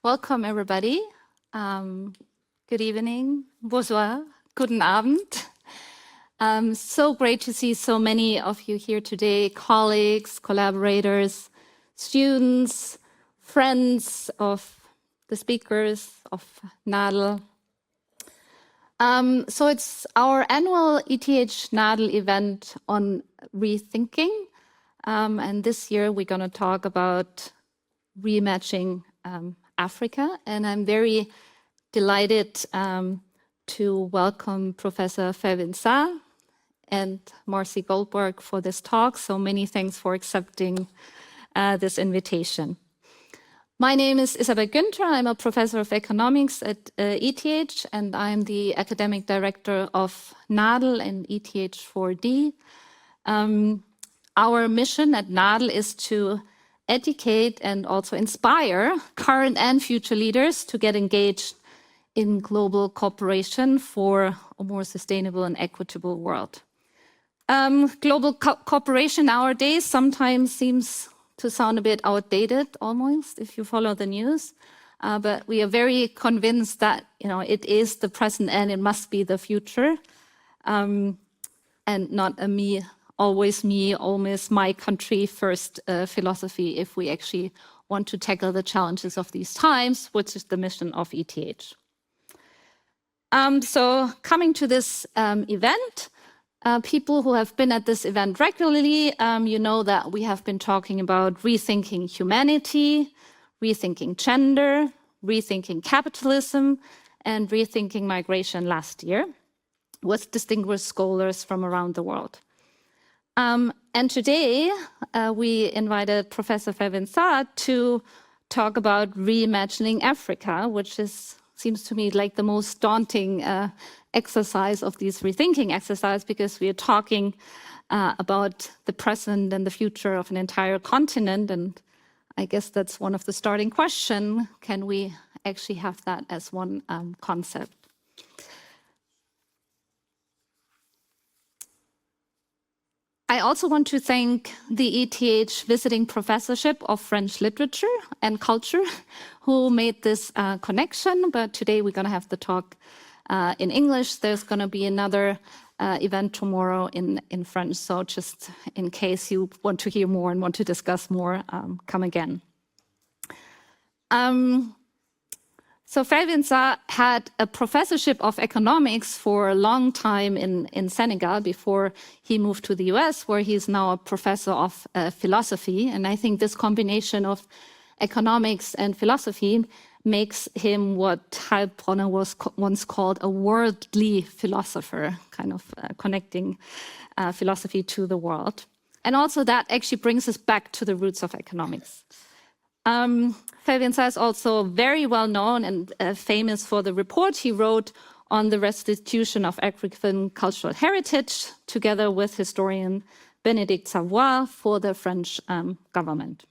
Welcome, everybody. Good evening, bonsoir, guten Abend. So great to see so many of you here today, colleagues, collaborators, students, friends of the speakers of NADEL. So it's our annual ETH NADEL event on rethinking. And this year we're going to talk about reimagining Africa. And I'm very delighted to welcome Professor Felwine Sarr and Marcy Goldberg for this talk. So many thanks for accepting this invitation. My name is Isabel Günther. I'm a professor of economics at ETH, and I'm the academic director of NADEL and ETH4D. Our mission at NADEL is to educate and also inspire current and future leaders to get engaged in global cooperation for a more sustainable and equitable world. Global cooperation nowadays sometimes seems to sound a bit outdated almost if you follow the news, but we are very convinced that it is the present and it must be the future, and not a always my country first philosophy if we actually want to tackle the challenges of these times, which is the mission of ETH. So coming to this event, people who have been at this event regularly, you know that we have been talking about rethinking humanity, rethinking gender, rethinking capitalism, and rethinking migration last year with distinguished scholars from around the world. And today, we invited Professor Felwine Sarr to talk about reimagining Africa, which seems to me like the most daunting exercise of these rethinking exercise, because we are talking about the present and the future of an entire continent. And I guess that's one of the starting questions. Can we actually have that as one concept? I also want to thank the ETH Visiting Professorship of French Literature and Culture, who made this connection. But today we're going to have the talk in English. There's going to be another event tomorrow in French. So just in case you want to hear more and want to discuss more, come again. So Felwine Sarr had a professorship of economics for a long time in Senegal before he moved to the US, where he's now a professor of philosophy. And I think this combination of economics and philosophy makes him what Heilbronner was once called a worldly philosopher, kind of connecting philosophy to the world. And also that actually brings us back to the roots of economics. Felwine Sarr is also very well known and famous for the report he wrote on the restitution of African cultural heritage, together with historian Bénédicte Savoy for the French government.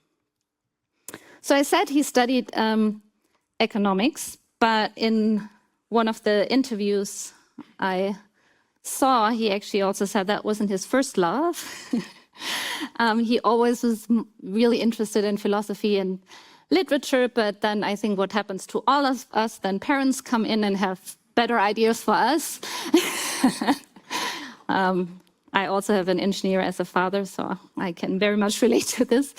So I said he studied economics, but in one of the interviews I saw, he actually also said that wasn't his first love. He always was really interested in philosophy and literature, but then I think what happens to all of us, then parents come in and have better ideas for us. I also have an engineer as a father, so I can very much relate to this.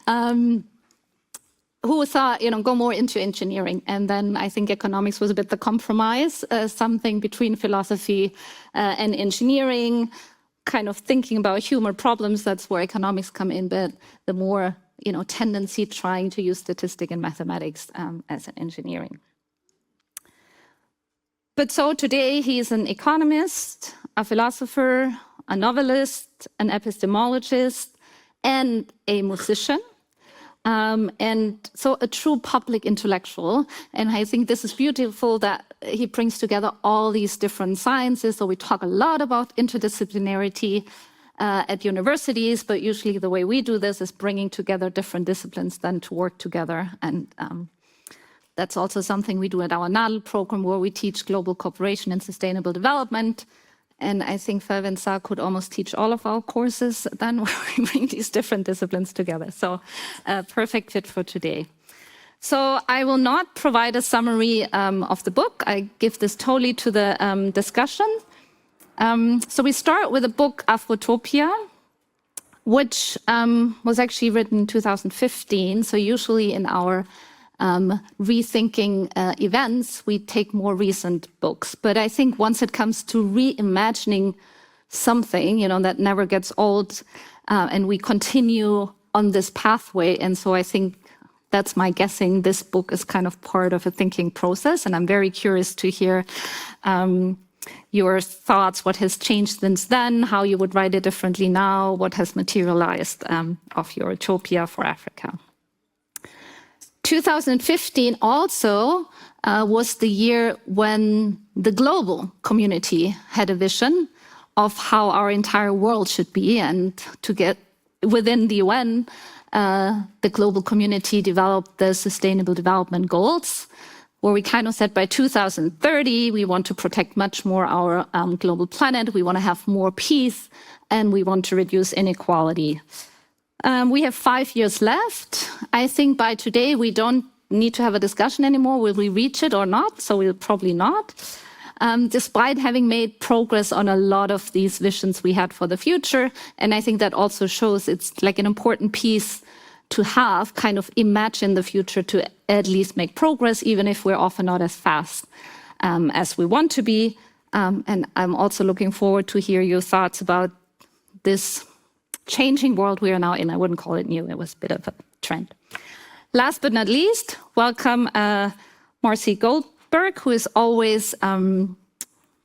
Who thought, go more into engineering. And then I think economics was a bit the compromise, something between philosophy and engineering, kind of thinking about human problems. That's where economics come in, but the more tendency trying to use statistics and mathematics as an engineering. But so today he's an economist, a philosopher, a novelist, an epistemologist, and a musician. And so a true public intellectual. And I think this is beautiful that he brings together all these different sciences. So we talk a lot about interdisciplinarity at universities, but usually the way we do this is bringing together different disciplines then to work together. And that's also something we do at our NADEL program, where we teach global cooperation and sustainable development. And I think Felwine Sarr could almost teach all of our courses then, where we bring these different disciplines together. So perfect fit for today. So I will not provide a summary of the book. I give this totally to the discussion. So we start with the book Afrotopia, which was actually written in 2015. So usually in our rethinking events, we take more recent books. But I think once it comes to reimagining something, that never gets old, and we continue on this pathway. And so I think that's my guessing. This book is kind of part of a thinking process. And I'm very curious to hear your thoughts, what has changed since then, how you would write it differently now, what has materialized of your utopia for Africa. 2015 also was the year when the global community had a vision of how our entire world should be, and to get within the UN, the global community developed the Sustainable Development Goals, where we kind of said by 2030, we want to protect much more our global planet, we want to have more peace, and we want to reduce inequality. We have 5 years left. I think by today, we don't need to have a discussion anymore. Will we reach it or not? So we'll probably not. Despite having made progress on a lot of these visions we had for the future. And I think that also shows it's like an important piece to have, kind of imagine the future to at least make progress, even if we're often not as fast as we want to be. And I'm also looking forward to hear your thoughts about this changing world we are now in. I wouldn't call it new, it was a bit of a trend. Last but not least, welcome Marcy Goldberg, who is always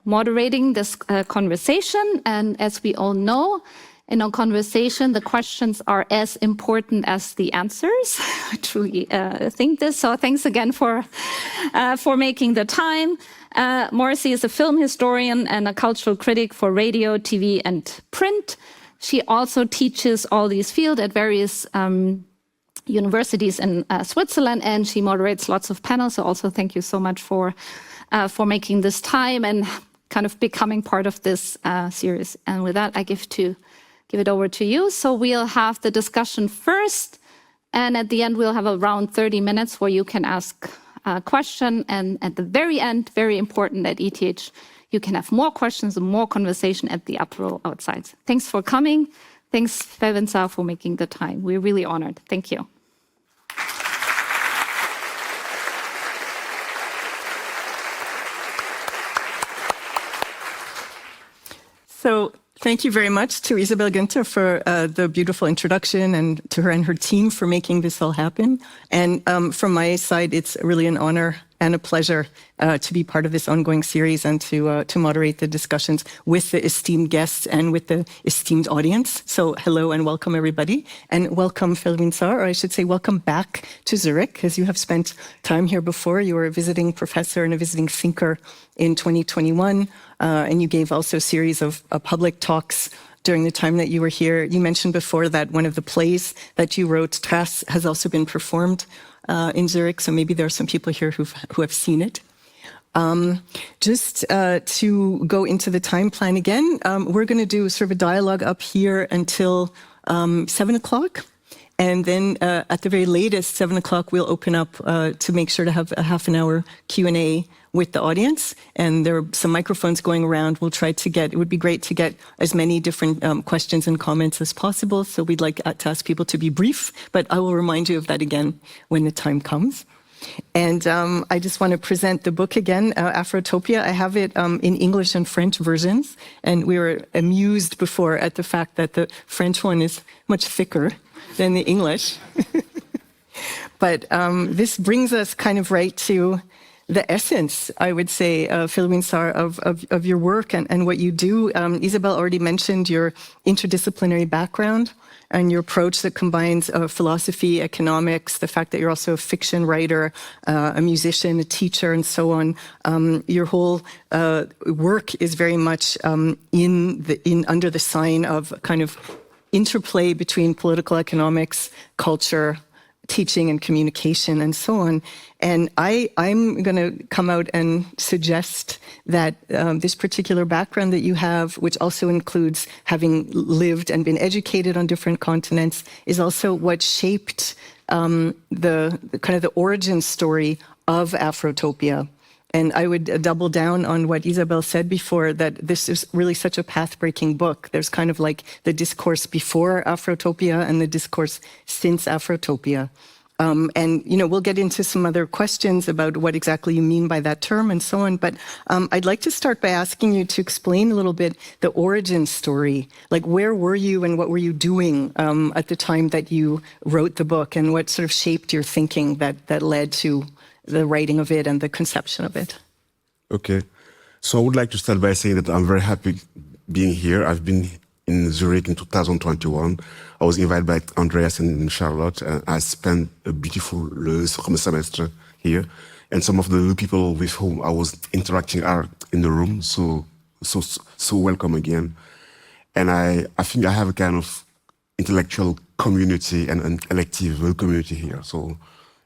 moderating this conversation. And as we all know, in a conversation, the questions are as important as the answers. I truly think this. So thanks again for making the time. Marcy is a film historian and a cultural critic for radio, TV, and print. She also teaches all these fields at various universities in Switzerland, and she moderates lots of panels. So also thank you so much for making this time and kind of becoming part of this series. And with that, I give it over to you. So we'll have the discussion first, and at the end, we'll have around 30 minutes where you can ask a question. And at the very end, very important at ETH, you can have more questions and more conversation at the apéro outside. Thanks for coming. Thanks, Felwine Sarr, for making the time. We're really honored. Thank you. So thank you very much to Isabel Günther for the beautiful introduction, and to her and her team for making this all happen. And from my side, it's really an honor and a pleasure to be part of this ongoing series and to moderate the discussions with the esteemed guests and with the esteemed audience. So hello and welcome, everybody. And welcome, Felwine Sarr, or I should say welcome back to Zurich, because you have spent time here before. You were a visiting professor and a visiting thinker in 2021, and you gave also a series of public talks during the time that you were here. You mentioned before that one of the plays that you wrote, Trace, has also been performed in Zurich, so maybe there are some people here who have seen it. Just to go into the time plan again, we're going to do sort of a dialogue up here until 7 o'clock. And then at the very latest, 7 o'clock, we'll open up to make sure to have a half an hour Q&A with the audience. And there are some microphones going around. We'll try to it would be great to get as many different questions and comments as possible. So we'd like to ask people to be brief, but I will remind you of that again when the time comes. And I just want to present the book again, Afrotopia. I have it in English and French versions. And we were amused before at the fact that the French one is much thicker than the English. But this brings us kind of right to the essence, I would say, Felwine Sarr, of your work and what you do. Isabel already mentioned your interdisciplinary background and your approach that combines philosophy, economics, the fact that you're also a fiction writer, a musician, a teacher, and so on. Your whole work is very much under the sign of kind of interplay between political economics, culture, teaching and communication and so on. And I'm going to come out and suggest that this particular background that you have, which also includes having lived and been educated on different continents, is also what shaped the kind of the origin story of Afrotopia. And I would double down on what Isabel said before, that this is really such a path-breaking book. There's kind of like the discourse before Afrotopia and the discourse since Afrotopia. And, we'll get into some other questions about what exactly you mean by that term and so on. But I'd like to start by asking you to explain a little bit the origin story. Like, where were you and what were you doing at the time that you wrote the book, and what sort of shaped your thinking that led to the writing of it and the conception of it? Okay. So I would like to start by saying that I'm very happy being here. I've been in Zurich in 2021. I was invited by Andreas and Charlotte, and I spent a beautiful summer semester here. And some of the people with whom I was interacting are in the room, so welcome again. And I think I have a kind of intellectual community and an elective community here. So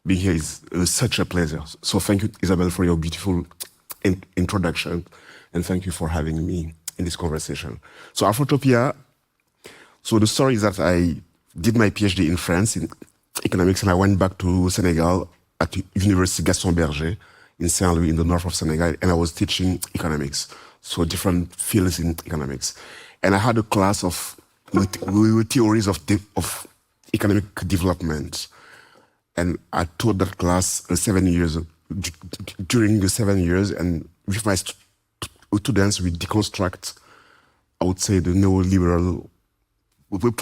being here is such a pleasure. So thank you, Isabel, for your beautiful introduction, and thank you for having me in this conversation. So Afrotopia, so the story is that I did my PhD in France in economics, and I went back to Senegal at the University Gaston Berger in Saint-Louis in the north of Senegal, and I was teaching economics, so different fields in economics. And I had a class of theories of economic development. And I taught that class 7 years. During the 7 years, and with my students, we deconstruct, I would say, the neoliberal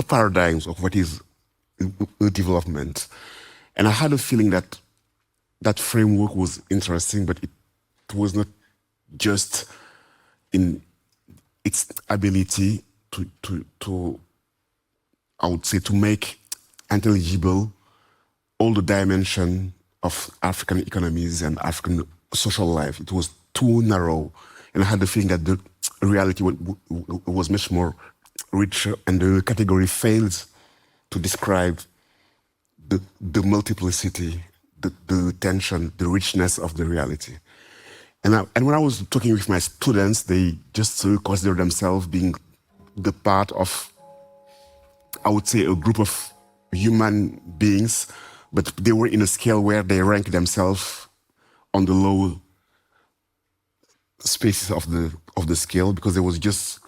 paradigms of what is development. And I had a feeling that that framework was interesting, but it was not just in its ability to I would say, to make intelligible all the dimension of African economies and African social life. It was too narrow. And I had the feeling that the reality was much more richer, and the category fails to describe the multiplicity, the tension, the richness of the reality. And when I was talking with my students, they just consider themselves being the part of, I would say, a group of human beings, but they were in a scale where they rank themselves on the low spaces of the scale, because they was just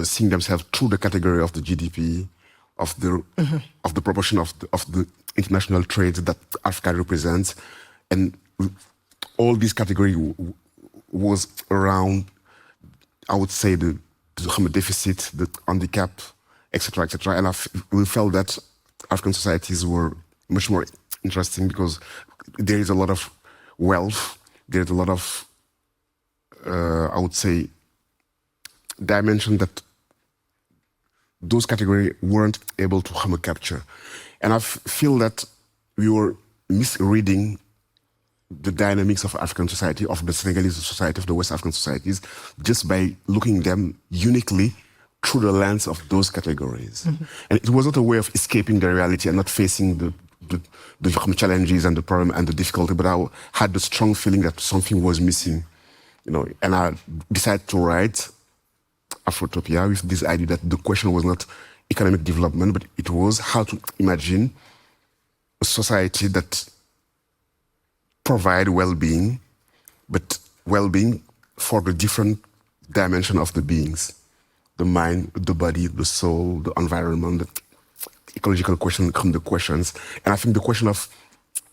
seeing themselves through the category of the GDP, of the proportion of the international trade that Africa represents, and all this category was around, I would say, the deficit, the handicap, etc., etc. And we felt that African societies were much more interesting because there is a lot of wealth, there's a lot of, I would say, dimension that those categories weren't able to capture. And I feel that we were misreading the dynamics of African society, of the Senegalese society, of the West African societies, just by looking them uniquely through the lens of those categories. Mm-hmm. And it was not a way of escaping the reality and not facing the challenges and the problem and the difficulty, but I had the strong feeling that something was missing, and I decided to write Afrotopia with this idea that the question was not economic development, but it was how to imagine a society that provide well-being, but well-being for the different dimension of the beings, the mind, the body, the soul, the environment, the ecological question, the questions. And I think the question of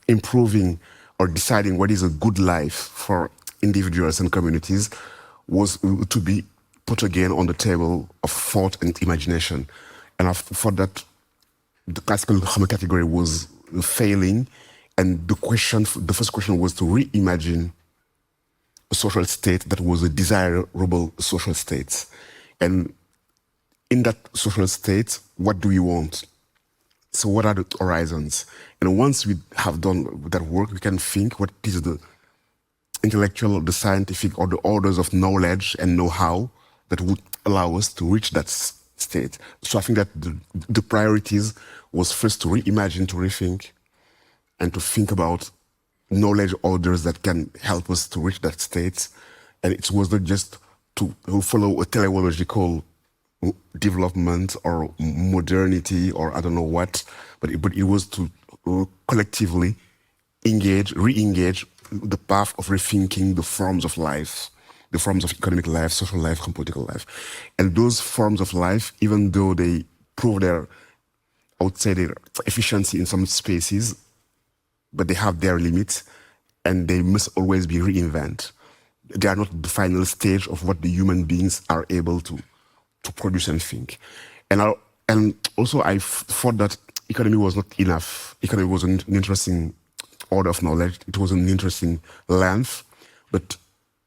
improving or deciding what is a good life for individuals and communities was to be put again on the table of thought and imagination. And I thought that the classical category was failing, and the first question was to reimagine a social state that was a desirable social state. And in that social state, what do we want? So what are the horizons? And once we have done that work, we can think what is the intellectual, the scientific, or the orders of knowledge and know-how that would allow us to reach that state. So I think that the priorities was first to reimagine, to rethink, and to think about knowledge orders that can help us to reach that state. And it was not just to follow a teleological development or modernity or I don't know what, but it was to collectively re-engage the path of rethinking the forms of life, the forms of economic life, social life, and political life. And those forms of life, even though they prove their, I would say, their efficiency in some spaces, but they have their limits and they must always be reinvented. They are not the final stage of what the human beings are able to produce and think. And also I thought that economy was not enough. Economy was an interesting order of knowledge. It was an interesting length, but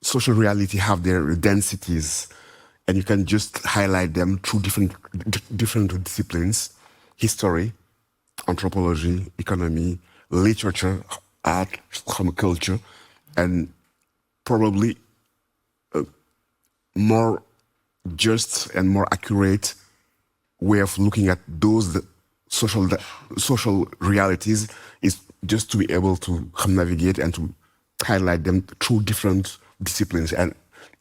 social reality have their densities, and you can just highlight them through different disciplines: history, anthropology, economy, literature, art, culture, and probably a more just and more accurate way of looking at those social realities is just to be able to navigate and to highlight them through different disciplines. And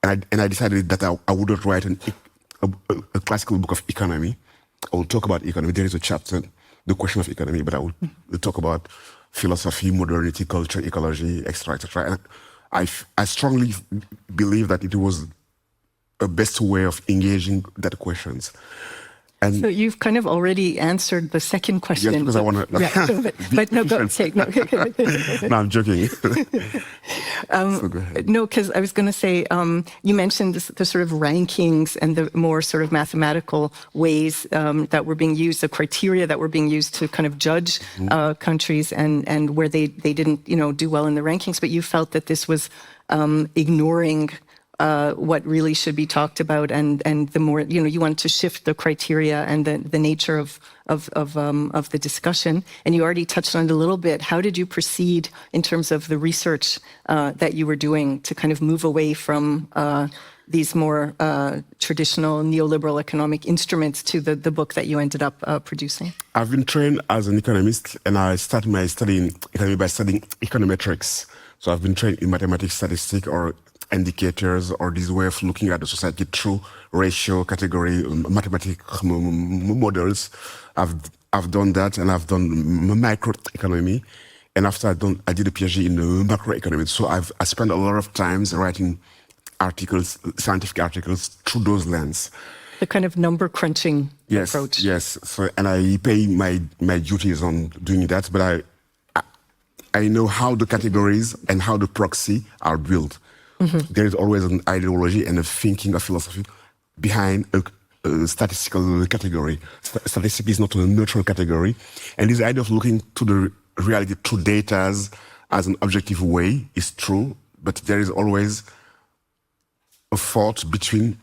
I decided that I wouldn't write a classical book of economy. I will talk about economy. There is a chapter, the question of economy, but I will talk about philosophy, modernity, culture, ecology, etc., etc. And I strongly believe that it was a best way of engaging that questions. And so you've kind of already answered the second question. Yes, because I want to. Yeah, but no, go. Okay, no. No, I'm joking. So go ahead. No, because I was going to say, you mentioned the sort of rankings and the more sort of mathematical ways that were being used, the criteria that were being used to kind of judge countries and where they didn't, do well in the rankings. But you felt that this was ignoring what really should be talked about, and the more you want to shift the criteria and the nature of the discussion. And you already touched on it a little bit. How did you proceed in terms of the research that you were doing to kind of move away from these more traditional neoliberal economic instruments to the book that you ended up producing? I've been trained as an economist, and I started my study in economy by studying econometrics. So I've been trained in mathematics, statistics, or indicators, or this way of looking at the society through ratio, category, mathematical models. I've done that, and I've done microeconomy. And after I did a PhD in macroeconomics. So I spent a lot of time writing articles, scientific articles, through those lenses. The kind of number crunching approach. Yes. So, and I pay my duties on doing that, but I know how the categories and how the proxy are built. Mm-hmm. There is always an ideology and a thinking, a philosophy behind a statistical category. Statistics is not a neutral category. And this idea of looking to the reality through data as an objective way is true, but there is always a fault between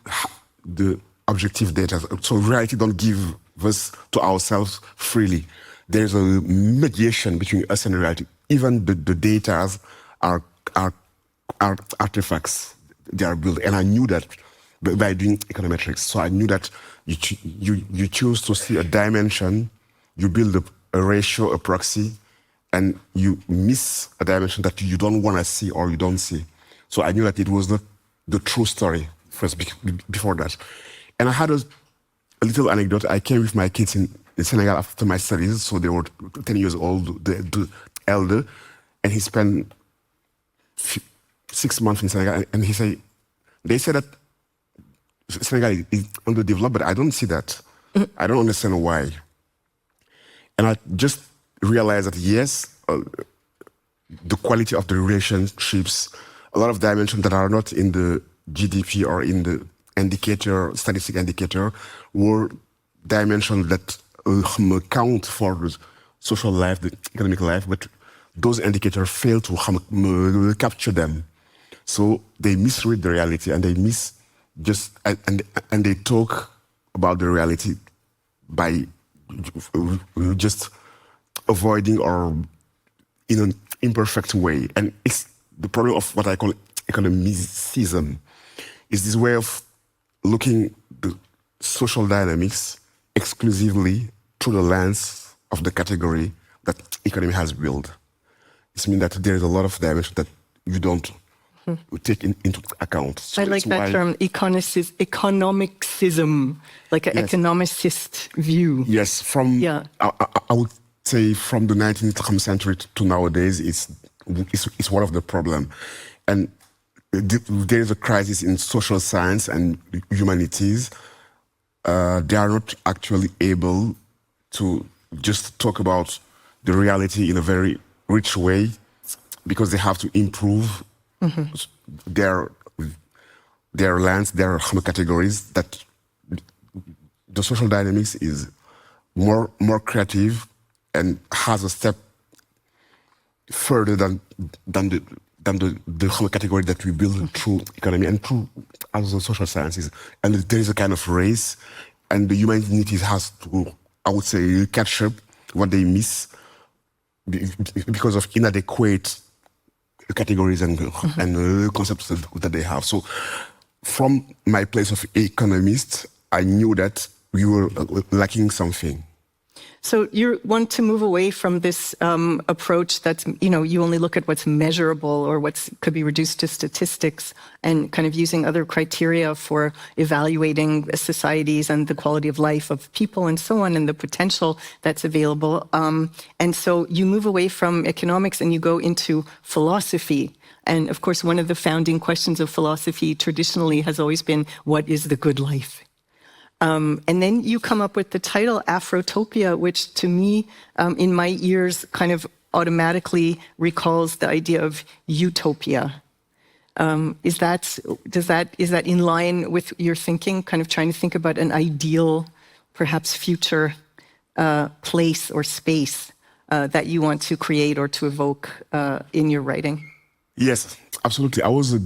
the objective data. So reality don't give us to ourselves freely. There's a mediation between us and reality. Even the data are artifacts. They are built. And I knew that by doing econometrics. So I knew that you choose to see a dimension, you build a ratio, a proxy, and you miss a dimension that you don't want to see or you don't see. So I knew that it was not the true story first before that. And I had a little anecdote. I came with my kids in Senegal after my studies, so they were 10 years old, the elder, and he spent 6 months in Senegal, and they said that Senegal is underdeveloped, but I don't see that. I don't understand why. And I just realized that yes, the quality of the relationships, a lot of dimensions that are not in the GDP or in the statistic indicator, were dimensions that count for the social life, the economic life, but those indicators fail to capture them. So they misread the reality, and they and they talk about the reality by just avoiding or in an imperfect way. And it's the problem of what I call economicism, is this way of looking the social dynamics exclusively through the lens of the category that economy has built. It means that there is a lot of dimension that you don't take into account. So I like it's that why- term, economicism, like an Yes. economicist view. Yes, from Yeah. I would say from the 19th century to nowadays, it's one of the problem, and there is a crisis in social science and humanities. They are not actually able to just talk about the reality in a very rich way because they have to improve their lands, their categories. That the social dynamics is more creative and has a step further than the whole category that we build through economy and through other social sciences. And there is a kind of race, and the humanities has to, I would say, catch up what they miss because of inadequate categories and concepts that they have. So from my place of economist, I knew that we were lacking something. So you want to move away from this approach that's, you only look at what's measurable or what could be reduced to statistics, and kind of using other criteria for evaluating societies and the quality of life of people and so on, and the potential that's available. And so you move away from economics and you go into philosophy. And of course, one of the founding questions of philosophy traditionally has always been, what is the good life? And then you come up with the title Afrotopia, which to me, in my ears, kind of automatically recalls the idea of utopia. Is that in line with your thinking, kind of trying to think about an ideal, perhaps future place or space that you want to create or to evoke in your writing? Yes, absolutely. I was a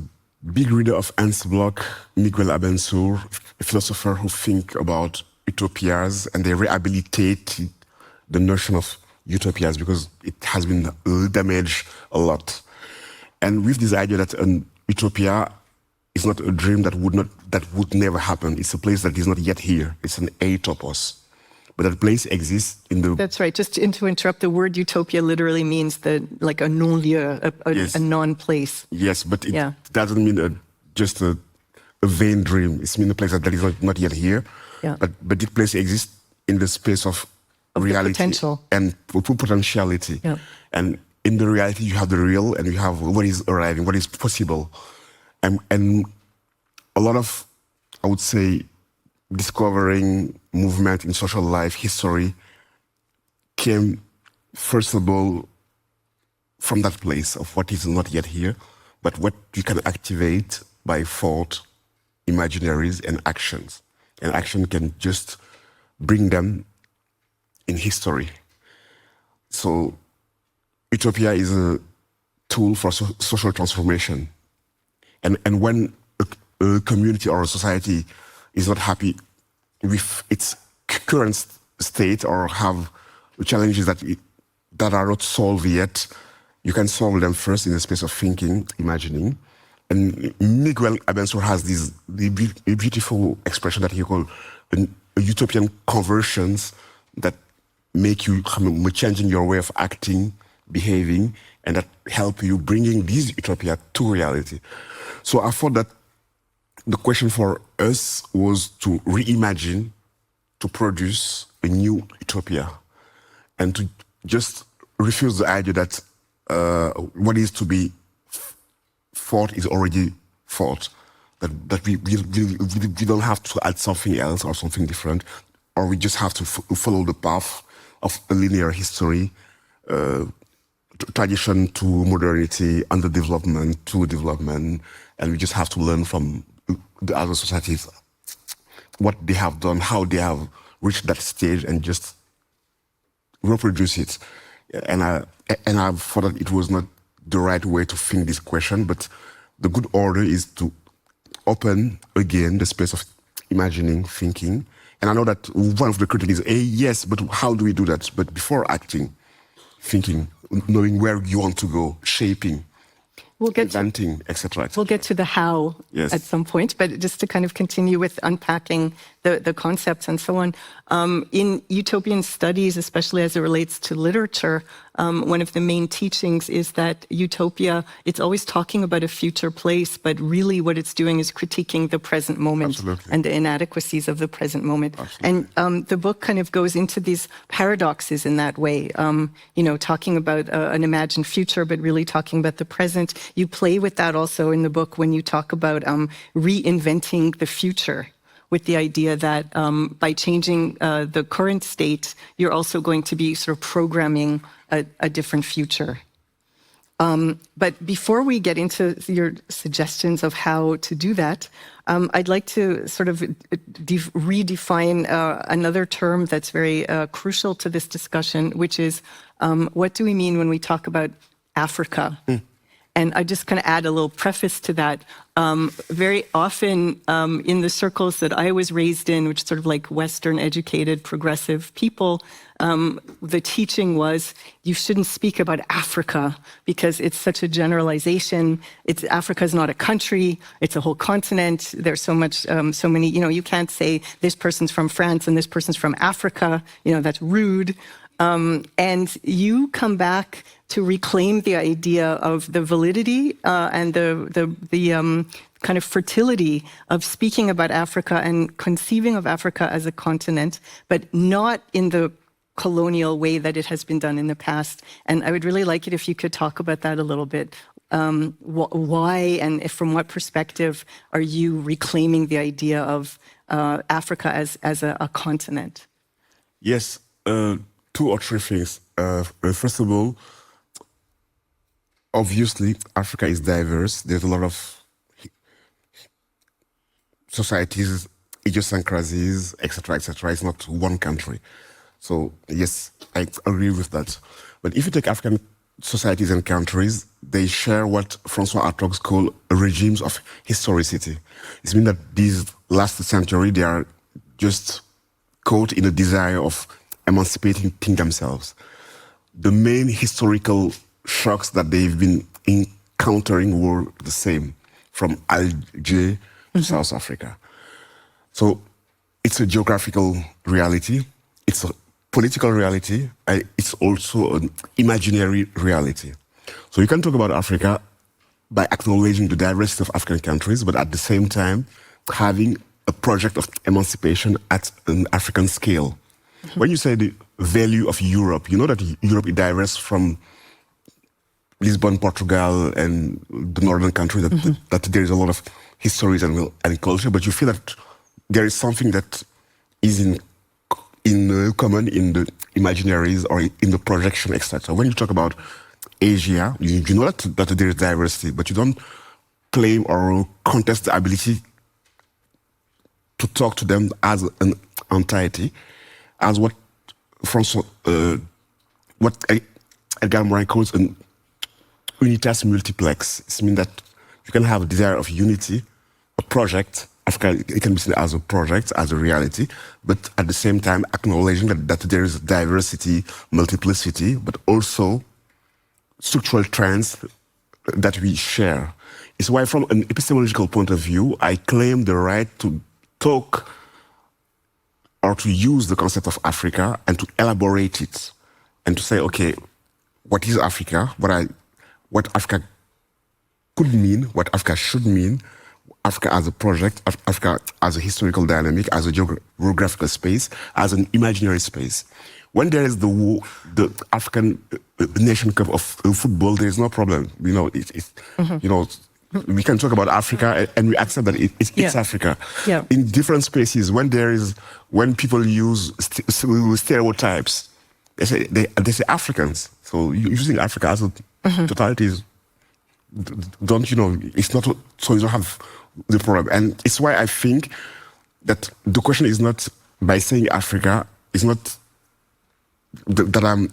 big reader of Ernst Bloch, Miguel Abensur, a philosopher who think about utopias, and they rehabilitate the notion of utopias because it has been damaged a lot. And with this idea that an utopia is not a dream that would never happen. It's a place that is not yet here. It's an atopos. But that place exists in the... That's right. Just to interrupt, the word utopia literally means like a non-lieu, Yes. a non-place. Yes, but it doesn't mean just a vain dream. It means a place that is not yet here. Yeah. But this place exists in the space of reality potential. and potentiality. Yeah. And in the reality, you have the real and you have what is arriving, what is possible. And a lot of, I would say, discovering movement in social life, history, came, first of all, from that place of what is not yet here, but what you can activate by thought, imaginaries, and actions. And action can just bring them in history. So utopia is a tool for social transformation. And when a community or a society is not happy with its current state or have challenges that are not solved yet, you can solve them first in the space of thinking, imagining. And Miguel Abensur has the beautiful expression that he calls utopian conversions that make you changing your way of acting, behaving, and that help you bringing this utopia to reality. So I thought that the question for us was to reimagine, to produce a new utopia, and to just refuse the idea that what is to be thought is already thought, that we don't have to add something else or something different, or we just have to follow the path of a linear history, tradition to modernity, underdevelopment to development, and we just have to learn from the other societies what they have done, how they have reached that stage, and just reproduce it. And I thought that it was not the right way to think this question, but the good order is to open again the space of imagining, thinking. And I know that one of the critics is, yes, but how do we do that? But before acting, thinking, knowing where you want to go, shaping, inventing, etc. We'll get to the how Yes. at some point, but just to kind of continue with unpacking the concepts and so on. In utopian studies, especially as it relates to literature, one of the main teachings is that utopia, it's always talking about a future place, but really what it's doing is critiquing the present moment. Absolutely. And the inadequacies of the present moment. Absolutely. And the book kind of goes into these paradoxes in that way, talking about an imagined future, but really talking about the present. You play with that also in the book when you talk about reinventing the future, with the idea that by changing the current state, you're also going to be sort of programming a different future. But before we get into your suggestions of how to do that, I'd like to sort of redefine another term that's very crucial to this discussion, which is what do we mean when we talk about Africa? And I just kind of add a little preface to that. Very often in the circles that I was raised in, which sort of like Western educated progressive people, the teaching was you shouldn't speak about Africa because it's such a generalization. Africa is not a country, it's a whole continent. There's so many, you can't say this person's from France and this person's from Africa, that's rude. And you come back to reclaim the idea of the validity and the kind of fertility of speaking about Africa and conceiving of Africa as a continent, but not in the colonial way that it has been done in the past. And I would really like it if you could talk about that a little bit. Why and from what perspective are you reclaiming the idea of Africa as a continent? Yes. 2 or 3 things. First of all, obviously, Africa is diverse. There's a lot of societies, idiosyncrasies, etc., etc. It's not one country. So, yes, I agree with that. But if you take African societies and countries, they share what François Hartog's call regimes of historicity. It means that these last century, they are just caught in a desire of emancipating themselves. The main historical shocks that they've been encountering were the same, from Alger to South Africa. So it's a geographical reality, it's a political reality, it's also an imaginary reality. So you can talk about Africa by acknowledging the diversity of African countries, but at the same time having a project of emancipation at an African scale. When you say the value of Europe, you know that Europe is diverse from Lisbon, Portugal, and the northern countries, that there is a lot of histories and culture, but you feel that there is something that is in common in the imaginaries or in the projection, etc. When you talk about Asia, you know that there is diversity, but you don't claim or contest the ability to talk to them as an entity, as what Edgar Morin calls an unitas multiplex. It means that you can have a desire of unity, a project. Africa, it can be seen as a project, as a reality, but at the same time acknowledging that there is diversity, multiplicity, but also structural trends that we share. It's why from an epistemological point of view, I claim the right to talk or to use the concept of Africa and to elaborate it and to say, okay, what is Africa? What Africa could mean, what Africa should mean, Africa as a project, Africa as a historical dynamic, as a geographical space, as an imaginary space. When there is the African Nation Cup of football, there is no problem. We can talk about Africa and we accept that it's Africa. Yeah. In different spaces, when people use stereotypes, they say Africans. So using Africa as a totality is, it's not, so you don't have the problem. And it's why I think that the question is not by saying Africa, it's not that I'm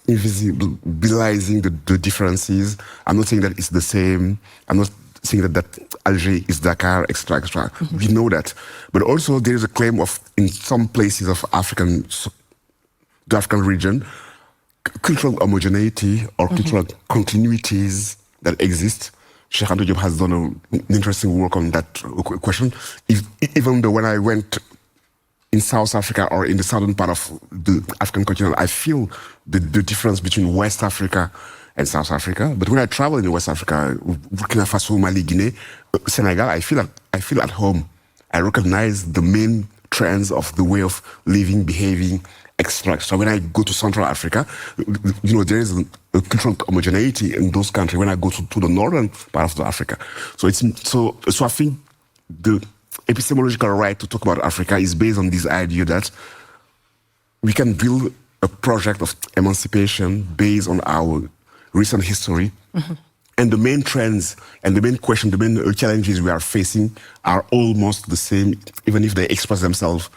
invisibilizing the differences. I'm not saying that it's the same. I'm not saying that Alger is Dakar, etc., etc. We know that. But also there is a claim of, in some places of the African region, cultural homogeneity or cultural continuities that exist. Sheikh Anta Diop has done an interesting work on that question. Even though when I went in South Africa or in the southern part of the African continent, I feel the difference between West Africa and South Africa. But when I travel in West Africa, Burkina Faso, Mali, Guinea, Senegal, I feel at home. I recognize the main trends of the way of living, behaving, etc. So when I go to Central Africa, there is a cultural homogeneity in those countries. When I go to the northern part of Africa, so I think the epistemological right to talk about Africa is based on this idea that we can build a project of emancipation based on our recent history. And the main trends and the main question, the main challenges we are facing are almost the same, even if they express themselves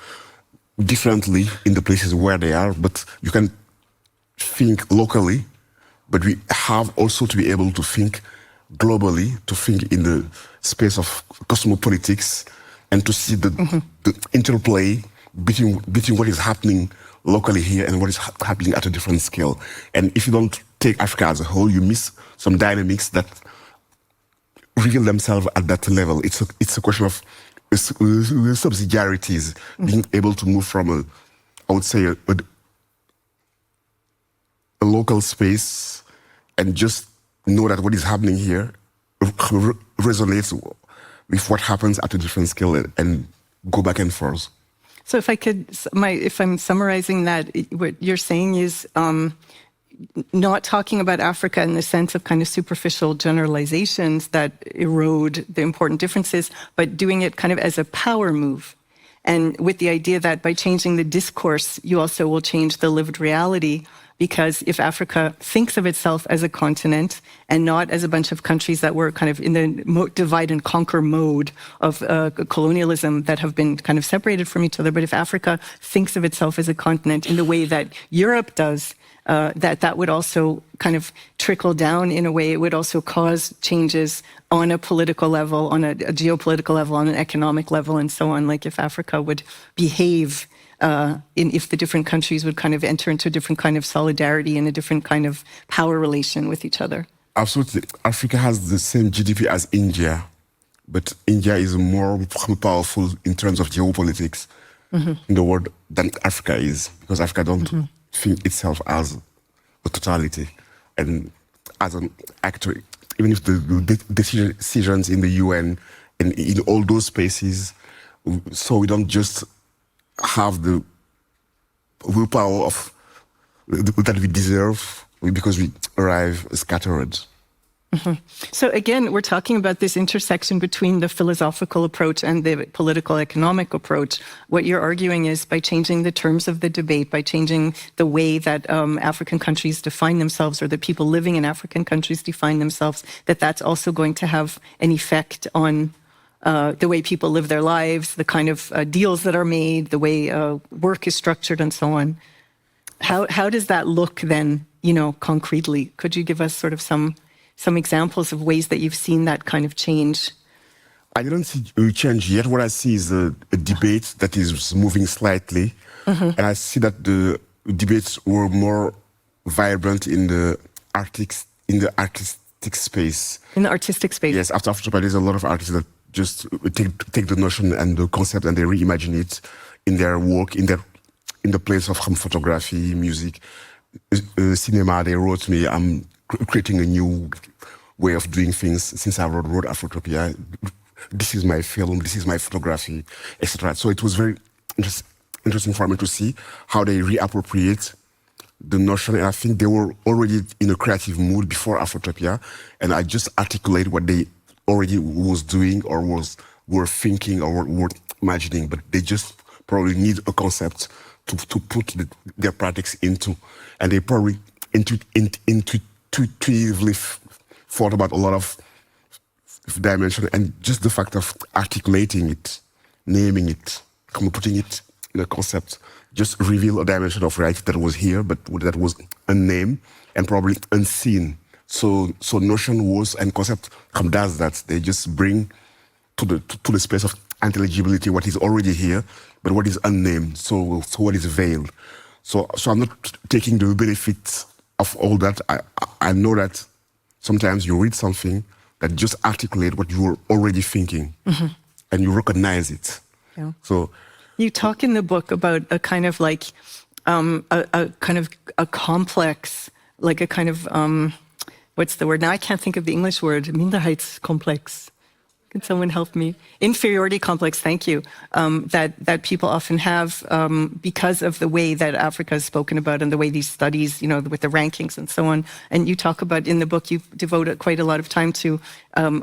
differently in the places where they are. But you can think locally, but we have also to be able to think globally, to think in the space of cosmopolitics, and to see the interplay between what is happening locally here and what is happening at a different scale. And if you don't take Africa as a whole, you miss some dynamics that reveal themselves at that level. It's a question of subsidiarities, being able to move from a local space and just know that what is happening here resonates with what happens at a different scale and go back and forth. So if I'm summarizing that, what you're saying is not talking about Africa in the sense of kind of superficial generalizations that erode the important differences, but doing it kind of as a power move. And with the idea that by changing the discourse, you also will change the lived reality. Because if Africa thinks of itself as a continent and not as a bunch of countries that were kind of in the divide and conquer mode of colonialism that have been kind of separated from each other, but if Africa thinks of itself as a continent in the way that Europe does, that would also kind of trickle down in a way. It would also cause changes on a political level, on a geopolitical level, on an economic level, and so on. Like if Africa would behave if the different countries would kind of enter into a different kind of solidarity and a different kind of power relation with each other. Absolutely. Africa has the same GDP as India, but India is more powerful in terms of geopolitics in the world than Africa is, because Africa don't think itself as a totality and as an actor, even if the decisions in the UN and in all those spaces, so we don't just have the willpower of that we deserve because we arrive scattered. So again, we're talking about this intersection between the philosophical approach and the political economic approach. What you're arguing is by changing the terms of the debate, by changing the way that African countries define themselves or the people living in African countries define themselves, that's also going to have an effect on the way people live their lives, the kind of deals that are made, the way work is structured, and so on. How does that look then, concretely? Could you give us sort of some examples of ways that you've seen that kind of change? I didn't see a change yet. What I see is a debate that is moving slightly, and I see that the debates were more vibrant in the artistic space. In the artistic space. Yes, after Afrotopia, there's a lot of artists that just take the notion and the concept and they reimagine it in their work, in the place of photography, music, cinema. They wrote me, I'm creating a new way of doing things since I wrote Afrotopia. This is my film, this is my photography, etc. So it was very interesting for me to see how they reappropriate the notion. And I think they were already in a creative mood before Afrotopia, and I just articulate what they already was doing or were thinking or were imagining, but they just probably need a concept to put their practice into, and they probably intuitively thought about a lot of dimension, and just the fact of articulating it, naming it, putting it in a concept, just reveal a dimension of reality that was here, but that was unnamed and probably unseen. So notion was and concept does that. They just bring to the space of intelligibility what is already here, but what is unnamed. So what is veiled. So I'm not taking the benefit of all that. I know that sometimes you read something that just articulate what you were already thinking, and you recognize it. Yeah. So You talk in the book about a kind of like a complex, like a kind of what's the word? Now I can't think of the English word. Minderheitskomplex. Can someone help me? Inferiority complex, thank you, that people often have because of the way that Africa is spoken about and the way these studies, with the rankings and so on. And you talk about, in the book, you devote quite a lot of time to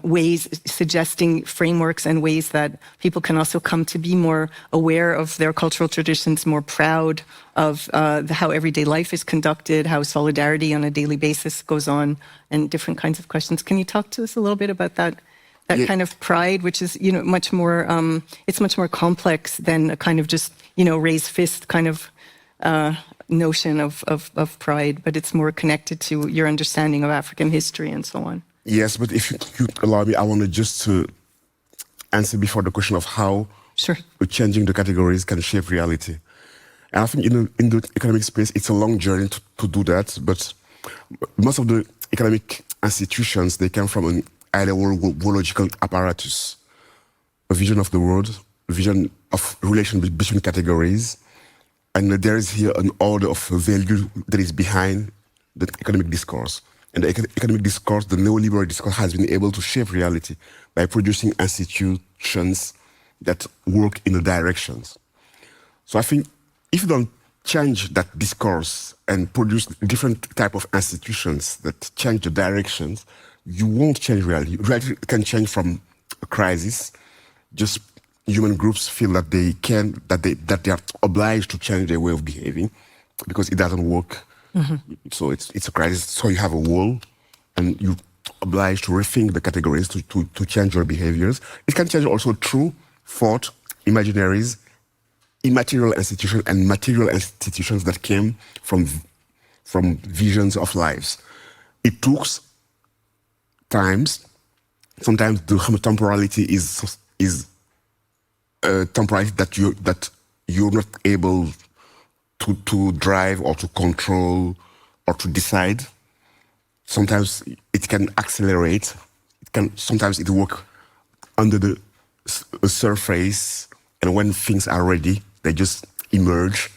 ways, suggesting frameworks and ways that people can also come to be more aware of their cultural traditions, more proud of how everyday life is conducted, how solidarity on a daily basis goes on, and different kinds of questions. Can you talk to us a little bit about that? That kind of pride, which is, much more, it's much more complex than a kind of just, raised fist kind of notion of pride, but it's more connected to your understanding of African history and so on. Yes, but if you allow me, I wanted just to answer before the question of how changing the categories can shape reality. And I think in the economic space, it's a long journey to do that, but most of the economic institutions, they come from an ideological apparatus, a vision of the world, a vision of relation between categories, and there is here an order of value that is behind the economic discourse. And the economic discourse, the neoliberal discourse, has been able to shape reality by producing institutions that work in the directions. So I think if you don't change that discourse and produce different type of institutions that change the directions, you won't change reality. Reality can change from a crisis. Just human groups feel that they are obliged to change their way of behaving because it doesn't work. So it's a crisis. So you have a wall, and you're obliged to rethink the categories to change your behaviors. It can change also through thought, imaginaries, immaterial institutions and material institutions that came from visions of lives. It took times. Sometimes the temporality is temporality that you're not able to drive or to control or to decide. Sometimes it can accelerate. Sometimes it work under the surface, and when things are ready, they just emerge.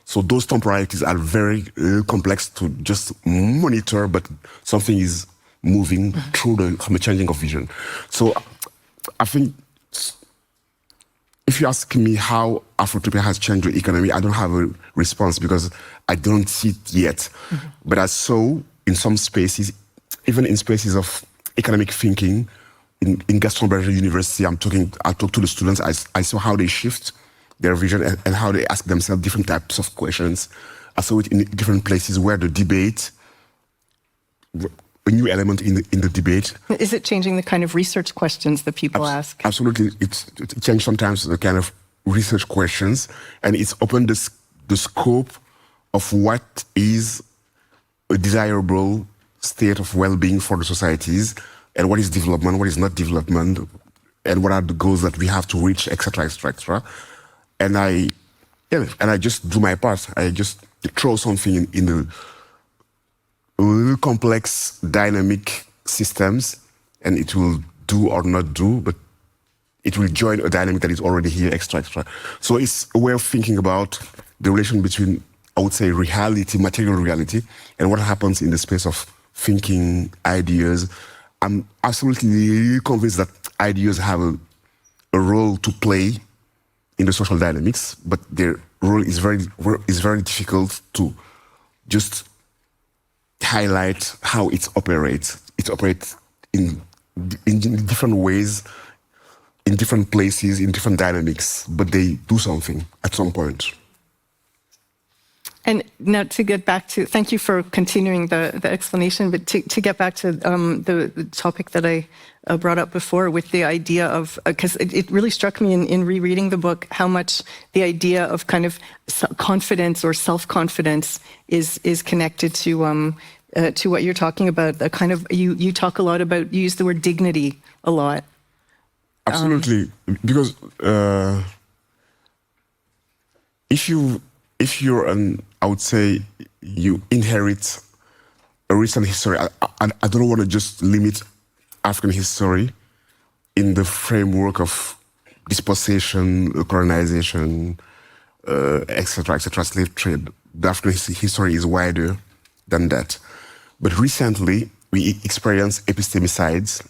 So those temporalities are very complex to just monitor, but something is moving through the changing of vision. So I think if you ask me how Afrotopia has changed the economy, I don't have a response because I don't see it yet. But I saw in some spaces, even in spaces of economic thinking, in Gaston Berger University, I talk to the students, I saw how they shift their vision and how they ask themselves different types of questions. I saw it in different places where the debate, a new element in the debate. Is it changing the kind of research questions that people ask? Absolutely. It changed sometimes the kind of research questions, and it's opened the scope of what is a desirable state of well-being for the societies, and what is development, what is not development, and what are the goals that we have to reach, etc., etc. And I just do my part. I just throw something in the complex, dynamic systems, and it will do or not do, but it will join a dynamic that is already here, extra. So it's a way of thinking about the relation between, I would say, reality, material reality, and what happens in the space of thinking, ideas. I'm absolutely convinced that ideas have a role to play in the social dynamics, but their role is very difficult to just highlight how it operates. It operates in different ways, in different places, in different dynamics, but they do something at some point. And now to get back to, thank you for continuing the explanation, but to get back to the topic that I brought up before with the idea of, because it really struck me in rereading the book, how much the idea of kind of confidence or self-confidence is connected to what you're talking about. The kind of, you talk a lot about, you use the word dignity a lot. Absolutely, because if you're I would say you inherit a recent history. I don't want to just limit African history in the framework of dispossession, colonization, etc., etc., slave trade. The African history is wider than that. But recently, we experience epistemicides,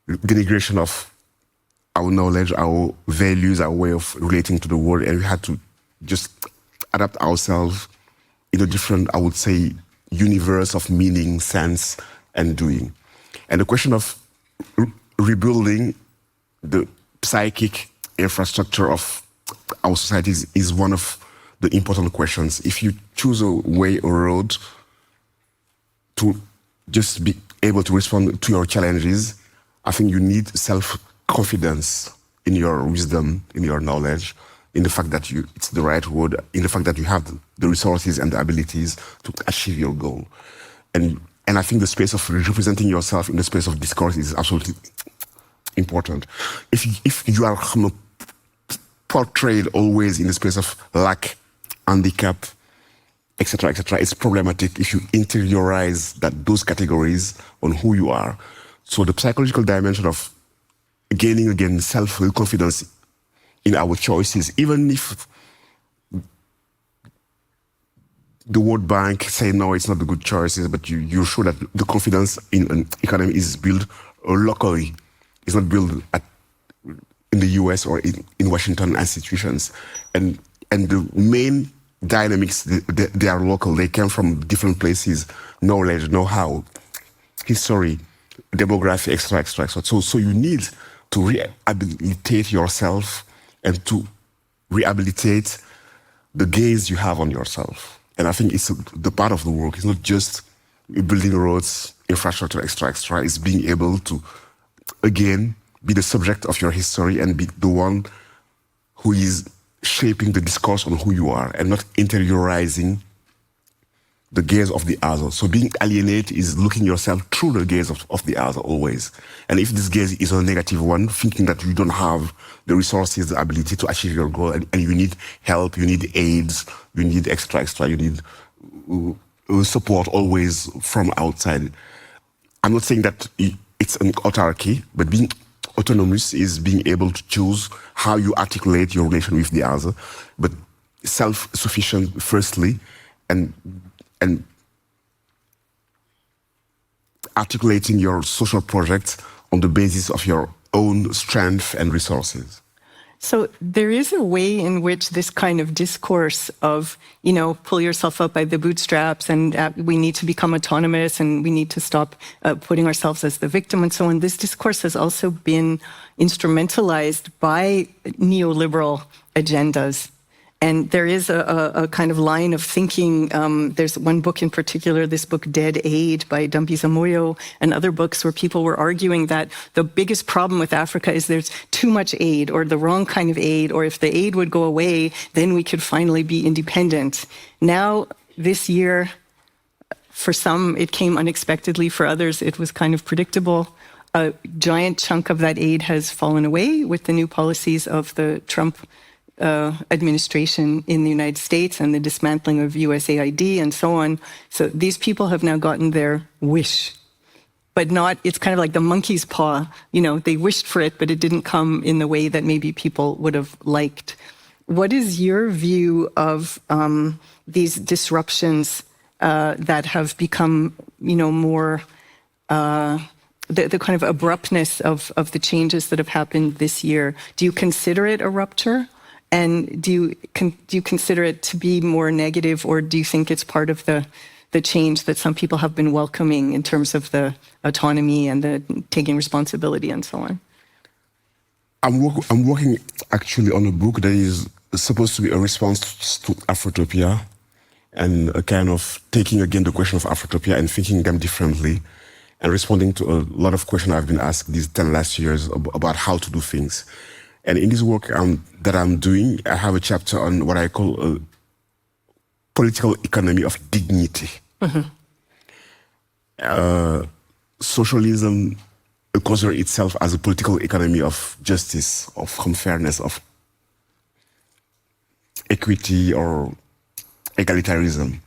denigration of our knowledge, our values, our way of relating to the world, and we had to just adapt ourselves in a different, I would say, universe of meaning, sense, and doing. And the question of rebuilding the psychic infrastructure of our societies is one of the important questions. If you choose a way or road to just be able to respond to your challenges, I think you need self-confidence in your wisdom, in your knowledge, in the fact that it's the right word, in the fact that you have the resources and the abilities to achieve your goal. And I think the space of representing yourself in the space of discourse is absolutely important. If you are portrayed always in the space of lack, handicap, etc., etc., it's problematic if you interiorize those categories on who you are. So the psychological dimension of gaining again self-confidence in our choices, even if the World Bank say no, it's not the good choices, but you're sure that the confidence in an economy is built locally. It's not built in the US or in Washington institutions. And the main dynamics, they are local. They come from different places, knowledge, know-how, history, demography, extra. So you need to rehabilitate yourself and to rehabilitate the gaze you have on yourself. And I think it's the part of the work. It's not just building roads, infrastructure, extra. It's being able to, again, be the subject of your history and be the one who is shaping the discourse on who you are and not interiorizing the gaze of the other. So being alienated is looking yourself through the gaze of the other always. And if this gaze is a negative one, thinking that you don't have the resources, the ability to achieve your goal, and you need help, you need aids, you need extra, you need support always from outside. I'm not saying that it's an autarky, but being autonomous is being able to choose how you articulate your relation with the other, but self-sufficient firstly, and articulating your social projects on the basis of your own strength and resources. So there is a way in which this kind of discourse of, pull yourself up by the bootstraps and we need to become autonomous and we need to stop putting ourselves as the victim and so on. This discourse has also been instrumentalized by neoliberal agendas. And there is a kind of line of thinking. There's one book in particular, this book, Dead Aid by Dambisa Moyo, and other books where people were arguing that the biggest problem with Africa is there's too much aid or the wrong kind of aid, or if the aid would go away, then we could finally be independent. Now, this year, for some, it came unexpectedly. For others, it was kind of predictable. A giant chunk of that aid has fallen away with the new policies of the Trump administration in the United States and the dismantling of USAID and so on. So these people have now gotten their wish, but it's kind of like the monkey's paw. They wished for it, but it didn't come in the way that maybe people would have liked. What is your view of these disruptions that have become, more the kind of abruptness of the changes that have happened this year? Do you consider it a rupture? And do you consider it to be more negative, or do you think it's part of the change that some people have been welcoming in terms of the autonomy and the taking responsibility and so on? I'm working actually on a book that is supposed to be a response to Afrotopia and a kind of taking again the question of Afrotopia and thinking them differently and responding to a lot of questions I've been asked these 10 last years about how to do things. And in this work that I'm doing, I have a chapter on what I call a political economy of dignity. Mm-hmm. Socialism considers itself as a political economy of justice, of fairness, of equity or egalitarianism.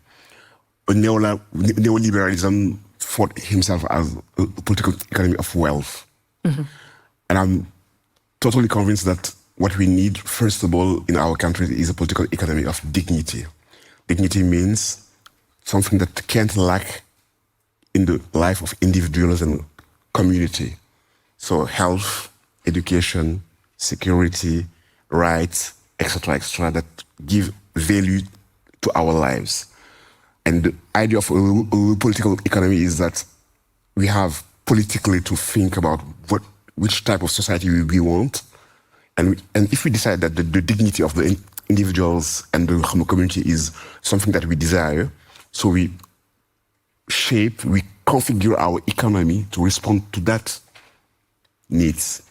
A neoliberalism thought himself as a political economy of wealth. Mm-hmm. And I'm totally convinced that what we need, first of all, in our country is a political economy of dignity. Dignity means something that can't lack in the life of individuals and community. So health, education, security, rights, etc., that give value to our lives. And the idea of a political economy is that we have politically to think about which type of society we want. And if we decide that the dignity of the individuals and the community is something that we desire, so we configure our economy to respond to that needs,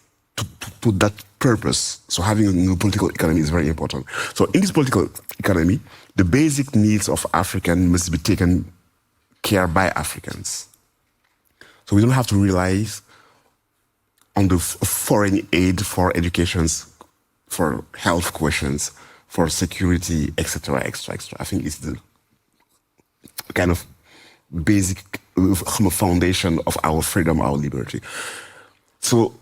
to that purpose. So having a new political economy is very important. So in this political economy, the basic needs of Africans must be taken care by Africans. So we don't have to rely on the foreign aid for education, for health questions, for security, etc., I think it's the kind of basic foundation of our freedom, our liberty. So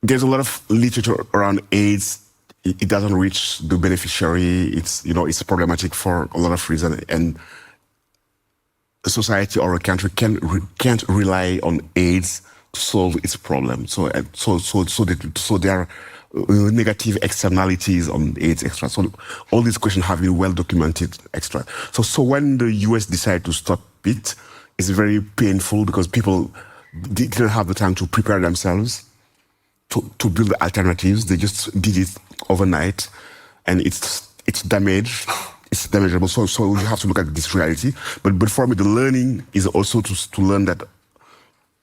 there's a lot of literature around AIDS. It doesn't reach the beneficiary. It's problematic for a lot of reasons, and a society or a country can't rely on AIDS to solve its problem. So there are negative externalities on AIDS, extra. So all these questions have been well documented, extra. So when the US decided to stop it, it's very painful because people didn't have the time to prepare themselves to build alternatives. They just did it overnight, and it's damaged. It's damageable. So you have to look at this reality. But for me, the learning is also to learn that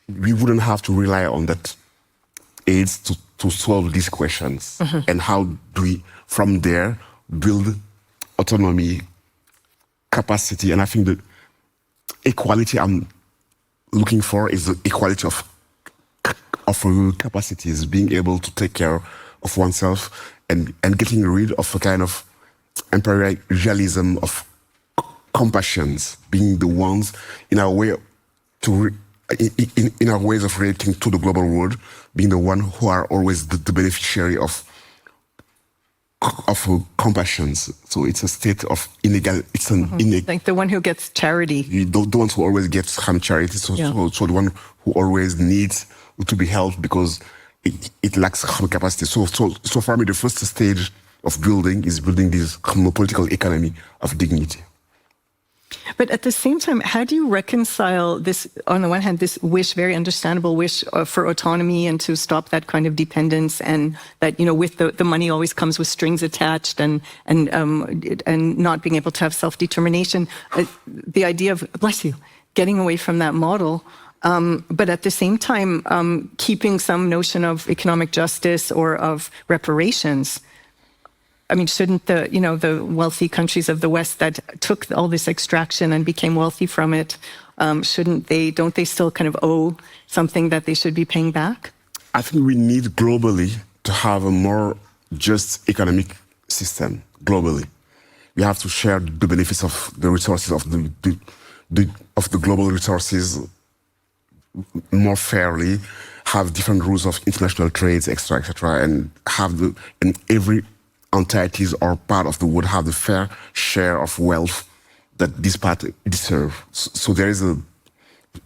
we wouldn't have to rely on that AIDS to solve these questions. Mm-hmm. And how do we, from there, build autonomy, capacity? And I think the equality I'm looking for is the equality of capacities, being able to take care of oneself and getting rid of a kind of imperialism of compassions, being the ones in our way in our ways of relating to the global world, being the one who are always the beneficiary of compassions. So it's a state of inequality. It's an like the one who gets charity. The ones who always get some charity. So the one who always needs to be helped because it lacks capacity. So for me, the first stage of building is building this political economy of dignity. But at the same time, how do you reconcile this, on the one hand, this wish, very understandable wish for autonomy and to stop that kind of dependence, and that, with the money always comes with strings attached, and not being able to have self-determination, the idea of, bless you, getting away from that model, but at the same time, keeping some notion of economic justice or of reparations. I mean, shouldn't the wealthy countries of the West that took all this extraction and became wealthy from it, don't they still kind of owe something that they should be paying back? I think we need globally to have a more just economic system globally. We have to share the benefits of the resources of the global resources more fairly, have different rules of international trades, etc., and every entities or part of the world have the fair share of wealth that this part deserve. So there is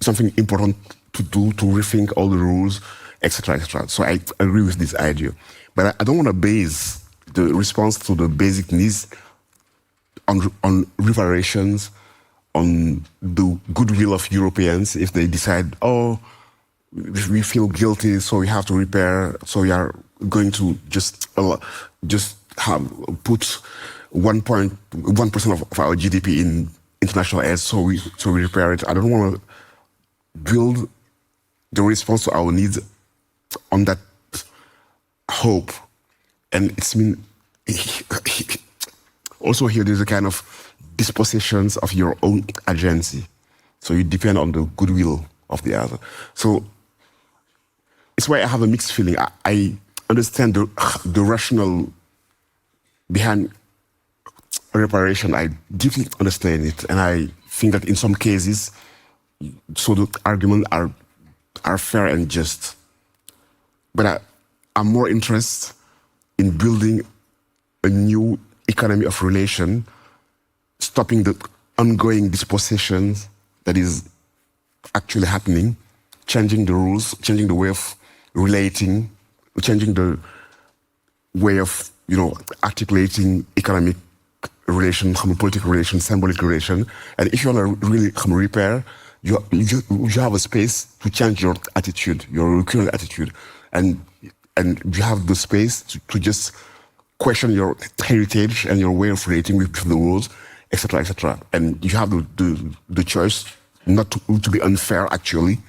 something important to do to rethink all the rules, etc., So I agree with this idea, but I don't want to base the response to the basic needs on reparations, on the goodwill of Europeans. If they decide, we feel guilty, so we have to repair, so we are going to just put 1% of our GDP in international aid, so we repair it. I don't want to build the response to our needs on that hope. And also here there's a kind of dispositions of your own agency. So you depend on the goodwill of the other. So it's why I have a mixed feeling. I understand the rationale behind reparation. I deeply understand it, and I think that in some cases, so the arguments are fair and just. But I'm more interested in building a new economy of relation, stopping the ongoing dispossessions that is actually happening, changing the rules, changing the way of relating, changing the way of, articulating economic relation, political relation, symbolic relation. And if you want to really repair, you have a space to change your attitude, your current attitude. And you have the space to just question your heritage and your way of relating with the world, etc., etc. And you have the choice not to be unfair, actually,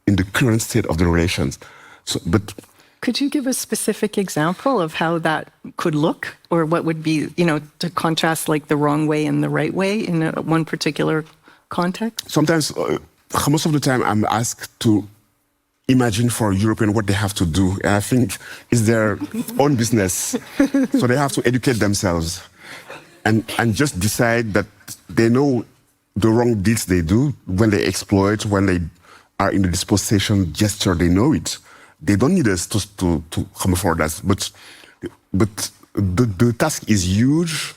in the current state of the relations. But could you give a specific example of how that could look, or what would be, to contrast like the wrong way and the right way in one particular context? Sometimes, most of the time, I'm asked to imagine for Europeans what they have to do. And I think it's their own business. So they have to educate themselves and just decide that they know the wrong deeds they do when they exploit, when they are in the dispossession gesture, they know it. They don't need us to come for that. But the task is huge.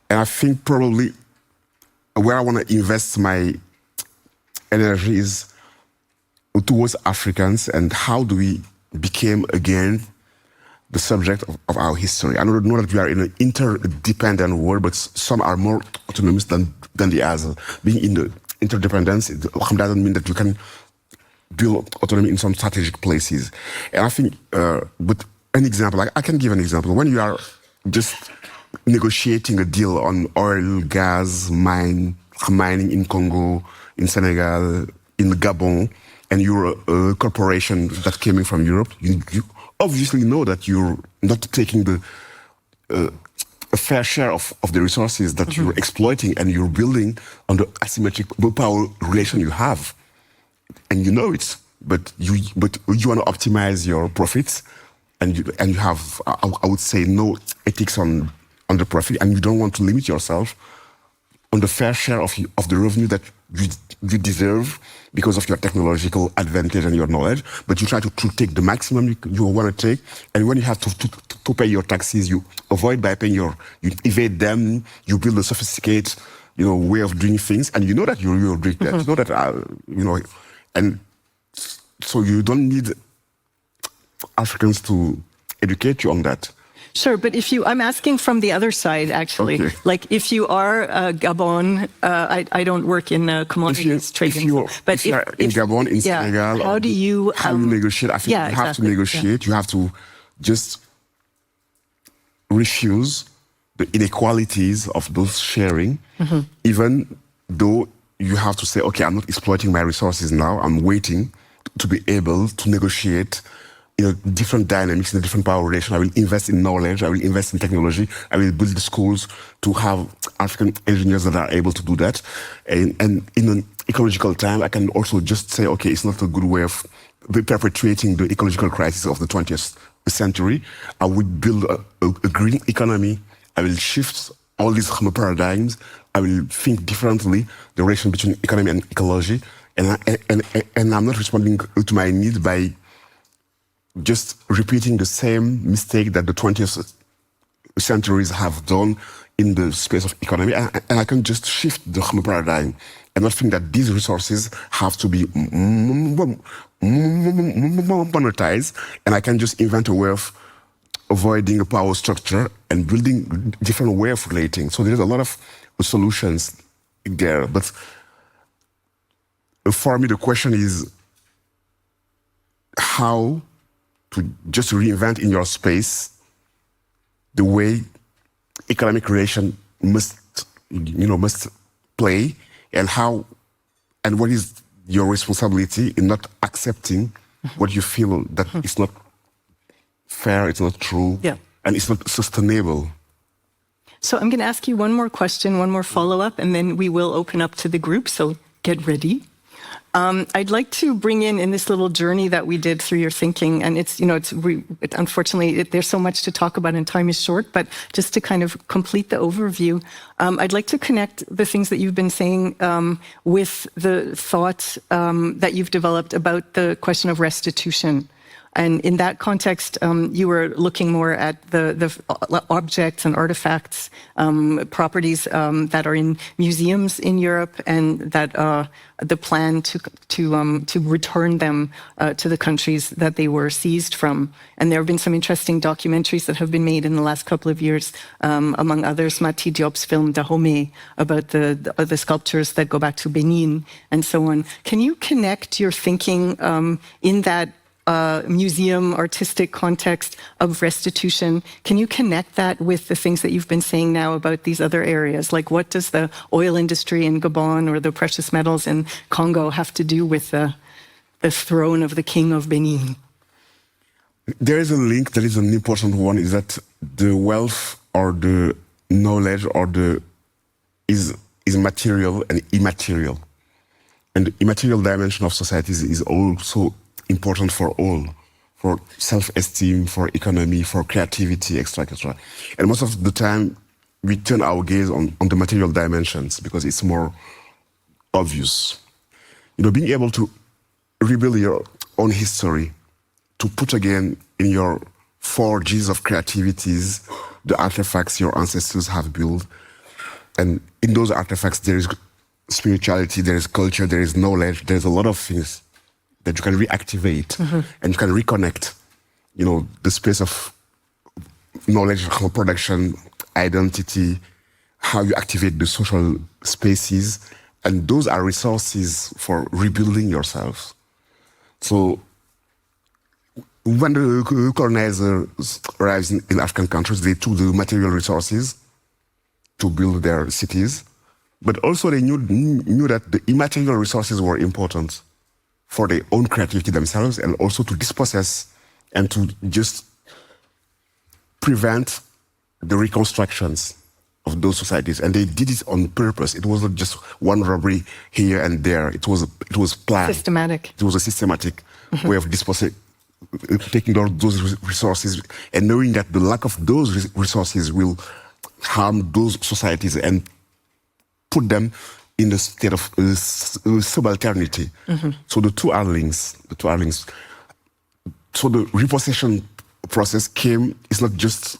And I think probably where I want to invest my energy is towards Africans, and how do we become again the subject of our history. I know that we are in an interdependent world, but some are more autonomous than the others. Being in the interdependence, it doesn't mean that you can build autonomy in some strategic places. And I think, but an example, I can give an example. When you are just negotiating a deal on oil, gas, mining in Congo, in Senegal, in Gabon, and you're a corporation that came in from Europe, you obviously know that you're not taking a fair share of the resources that you're exploiting, and you're building on the asymmetric power relation you have. And you know it, but you want to optimize your profits, and you have, I would say, no ethics on the profit, and you don't want to limit yourself on the fair share of the revenue that you deserve because of your technological advantage and your knowledge, but you try to take the maximum you want to take, and when you have to pay your taxes, you avoid by paying you evade them, you build a sophisticated, way of doing things, and you know that you're doing that, you know that, and so you don't need Africans to educate you on that. Sure, but I'm asking from the other side, actually. Okay. Like, if you are Gabon, I don't work in commodities trading. But if you're in Gabon, in Senegal, how do you negotiate? I think you have to negotiate. You have to just refuse the inequalities of those sharing, even though you have to say, okay, I'm not exploiting my resources now. I'm waiting to be able to negotiate different dynamics, in a different power relation. I will invest in knowledge, I will invest in technology, I will build the schools to have African engineers that are able to do that. And in an ecological time, I can also just say, okay, it's not a good way of perpetuating the ecological crisis of the 20th century. I will build a green economy. I will shift all these paradigms. I will think differently, the relation between economy and ecology. And I'm not responding to my need by just repeating the same mistake that the 20th centuries have done in the space of economy. And I can just shift the paradigm and not think that these resources have to be monetized. And I can just invent a way of avoiding a power structure and building a different way of relating. So there's a lot of solutions there. But for me, the question is how to just reinvent in your space the way economic relation must play, and what is your responsibility in not accepting what you feel that is not fair, it's not true, and it's not sustainable. So I'm going to ask you one more question, one more follow-up, and then we will open up to the group, so get ready. I'd like to bring in this little journey that we did through your thinking, and unfortunately, there's so much to talk about and time is short, but just to kind of complete the overview, I'd like to connect the things that you've been saying with the thoughts that you've developed about the question of restitution. And in that context, you were looking more at the objects and artifacts, properties that are in museums in Europe, and that the plan to return them to the countries that they were seized from. And there have been some interesting documentaries that have been made in the last couple of years, among others, Mati Diop's film Dahomey, about the sculptures that go back to Benin and so on. Can you connect your thinking in that museum artistic context of restitution? Can you connect that with the things that you've been saying now about these other areas? Like, what does the oil industry in Gabon or the precious metals in Congo have to do with the throne of the king of Benin? There is a link that is an important one, is that the wealth or the knowledge or is material and immaterial. And the immaterial dimension of societies is also important for all, for self-esteem, for economy, for creativity, etc., etc. And most of the time, we turn our gaze on the material dimensions because it's more obvious. Being able to rebuild your own history, to put again in your 4Gs of creativities the artifacts your ancestors have built. And in those artifacts, there is spirituality, there is culture, there is knowledge, there's a lot of things that you can reactivate and you can reconnect, the space of knowledge production, identity, how you activate the social spaces, and those are resources for rebuilding yourself. So when the colonizers arrived in African countries, they took the material resources to build their cities, but also they knew that the immaterial resources were important for their own creativity themselves, and also to dispossess and to just prevent the reconstructions of those societies. And they did it on purpose. It wasn't just one robbery here and there. It was planned. Systematic. It was a systematic way of dispossessing, taking all those resources, and knowing that the lack of those resources will harm those societies and put them in a state of subalternity. So the two are links. So the repossession process it's not just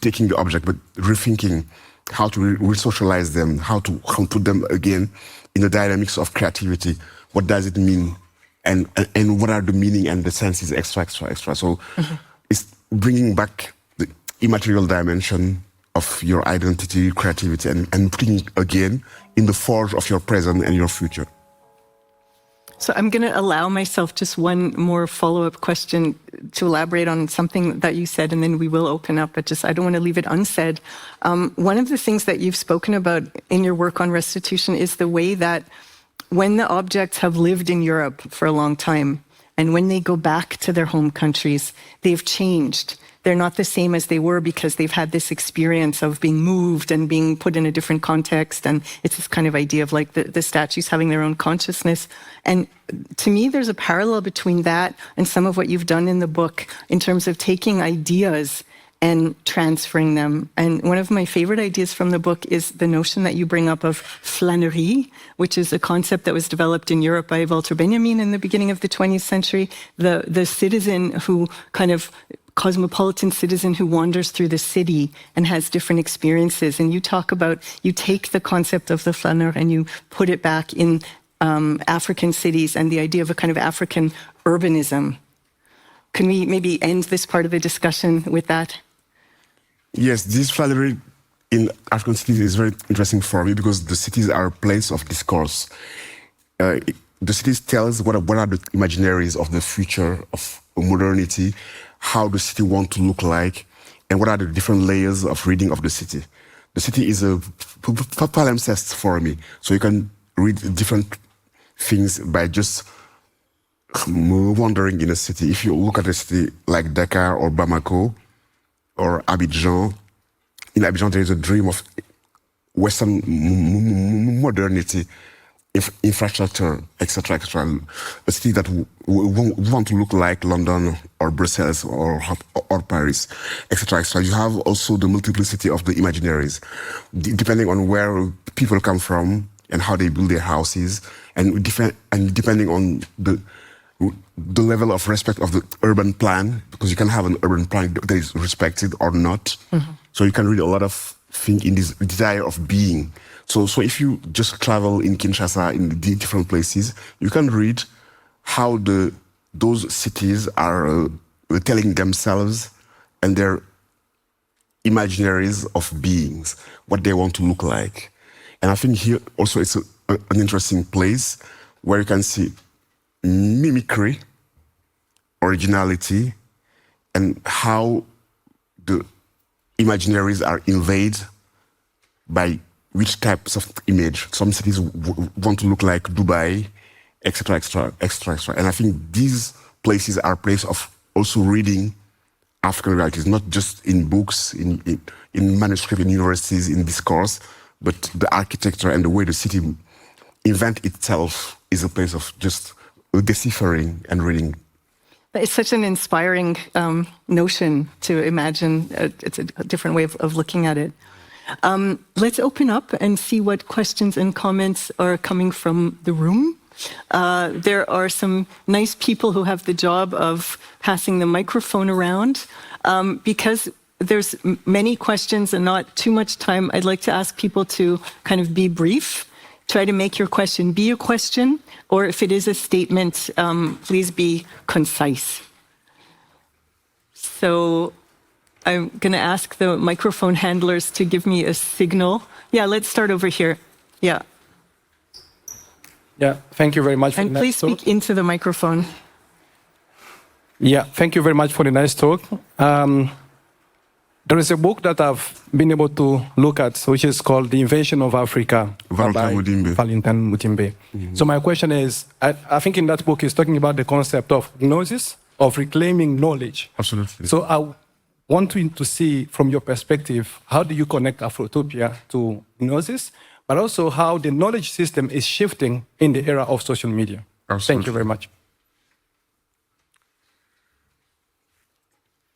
taking the object, but rethinking how to re-socialize them, how to put them again in the dynamics of creativity. What does it mean? And what are the meaning and the senses, extra. So it's bringing back the immaterial dimension of your identity, creativity, and putting it again in the forge of your present and your future. So I'm going to allow myself just one more follow-up question to elaborate on something that you said, and then we will open up, but I don't want to leave it unsaid. One of the things that you've spoken about in your work on restitution is the way that when the objects have lived in Europe for a long time, and when they go back to their home countries, they've changed. They're not the same as they were because they've had this experience of being moved and being put in a different context. And it's this kind of idea of like the statues having their own consciousness. And to me, there's a parallel between that and some of what you've done in the book in terms of taking ideas and transferring them. And one of my favorite ideas from the book is the notion that you bring up of flânerie, which is a concept that was developed in Europe by Walter Benjamin in the beginning of the 20th century. The citizen who cosmopolitan citizen who wanders through the city and has different experiences. And you talk about, you take the concept of the flâneur and you put it back in African cities and the idea of a kind of African urbanism. Can we maybe end this part of the discussion with that? Yes, this flânerie in African cities is very interesting for me because the cities are a place of discourse. The cities tells what are the imaginaries of the future of modernity, how the city wants to look like, and what are the different layers of reading of the city. The city is a palimpsest for me, so you can read different things by just wandering in a city. If you look at a city like Dakar or Bamako or Abidjan, in Abidjan there is a dream of Western modernity, infrastructure, etc., a city that want to look like London or Brussels or Paris, etc. You have also the multiplicity of the imaginaries, depending on where people come from and how they build their houses, and depending on the the level of respect of the urban plan, because you can have an urban plan that is respected or not. So you can read a lot of things in this desire of being. So if you just travel in Kinshasa, in the different places, you can read how those cities are telling themselves and their imaginaries of beings, what they want to look like. And I think here also it's an interesting place where you can see mimicry, originality, and how the imaginaries are invaded by which types of image. Some cities want to look like Dubai, etc., etc., etc. And I think these places are places of also reading African realities, not just in books, in manuscript, in universities, in discourse, but the architecture and the way the city invent itself is a place of just deciphering and reading. It's such an inspiring notion to imagine. It's a different way of looking at it. Let's open up and see what questions and comments are coming from the room. There are some nice people who have the job of passing the microphone around. Because there's many questions and not too much time, I'd like to ask people to kind of be brief. Try to make your question be a question, or if it is a statement, please be concise. So I'm going to ask the microphone handlers to give me a signal. Yeah, let's start over here. Yeah. Yeah, thank you very much for and please speak into the microphone. Yeah, thank you very much for the nice talk. There is a book that I've been able to look at, which is called The Invasion of Africa by Valentin Mudimbe. So my question is, I think in that book he's talking about the concept of gnosis, of reclaiming knowledge. Absolutely. So I want to see from your perspective, how do you connect Afrotopia to gnosis, but also how the knowledge system is shifting in the era of social media? Absolutely. Thank you very much.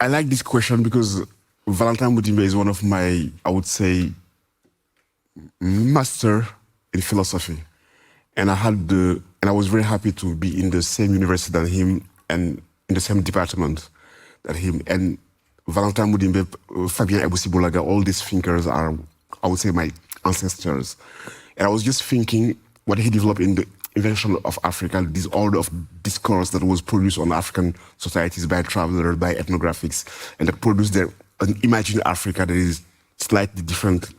I like this question because Valentin Mudimbe is one of my, I would say, master in philosophy. And I was very happy to be in the same university than him and in the same department that him. And Valentin Mudimbe, Fabien Ebousi-Bolaga, all these thinkers are, I would say, my ancestors. And I was just thinking what he developed in the invention of Africa, this order of discourse that was produced on African societies by travelers, by ethnographics, and that produced an imagined Africa that is slightly different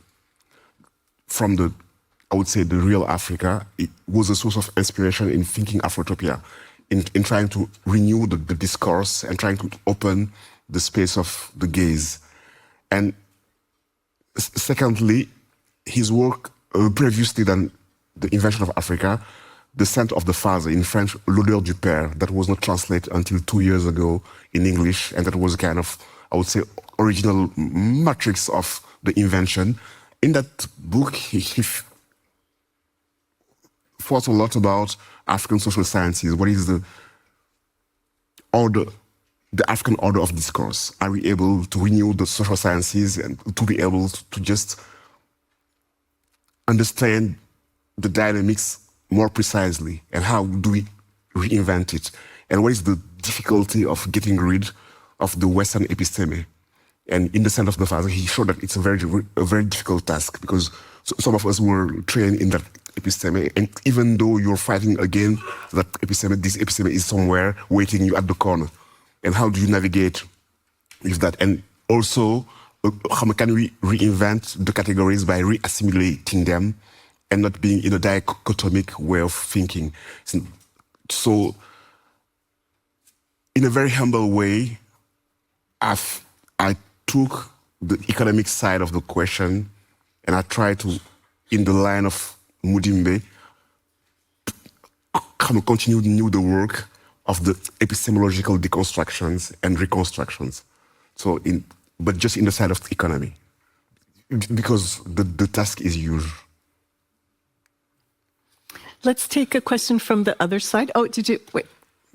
from the, I would say, the real Africa. It was a source of inspiration in thinking Afrotopia, in trying to renew the discourse and trying to open the space of the gaze. And secondly, his work previously than the invention of Africa, The Scent of the Father, in French, L'odeur du père, that was not translated until 2 years ago in English, and that was kind of, I would say, original matrix of the invention. In that book, he thought a lot about African social sciences. What is the order, the African order of discourse? Are we able to renew the social sciences and to be able to just understand the dynamics more precisely, and how do we reinvent it? And what is the difficulty of getting rid of the Western episteme? And in The Scent of the Father, he showed that it's a very difficult task, because some of us were trained in that episteme, and even though you're fighting again that episteme, this episteme is somewhere waiting you at the corner. And how do you navigate with that? And also, how can we reinvent the categories by reassimilating them and not being in a dichotomic way of thinking? So, in a very humble way, I took the economic side of the question and I tried to, in the line of Mudimbe, continue the work of the epistemological deconstructions and reconstructions. So, but just in the side of the economy, because the task is huge. Let's take a question from the other side. Oh, did you, wait.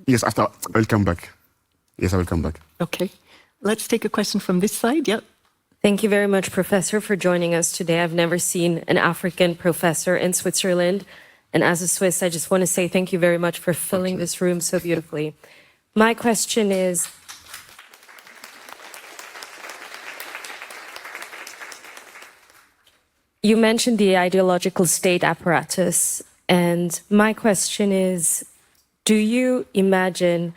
Yes, after, I'll come back. Yes, I will come back. Okay. Let's take a question from this side. Yep. Thank you very much, Professor, for joining us today. I've never seen an African professor in Switzerland. And as a Swiss, I just want to say thank you very much for filling this room so beautifully. My question is, you mentioned the ideological state apparatus, and my question is, do you imagine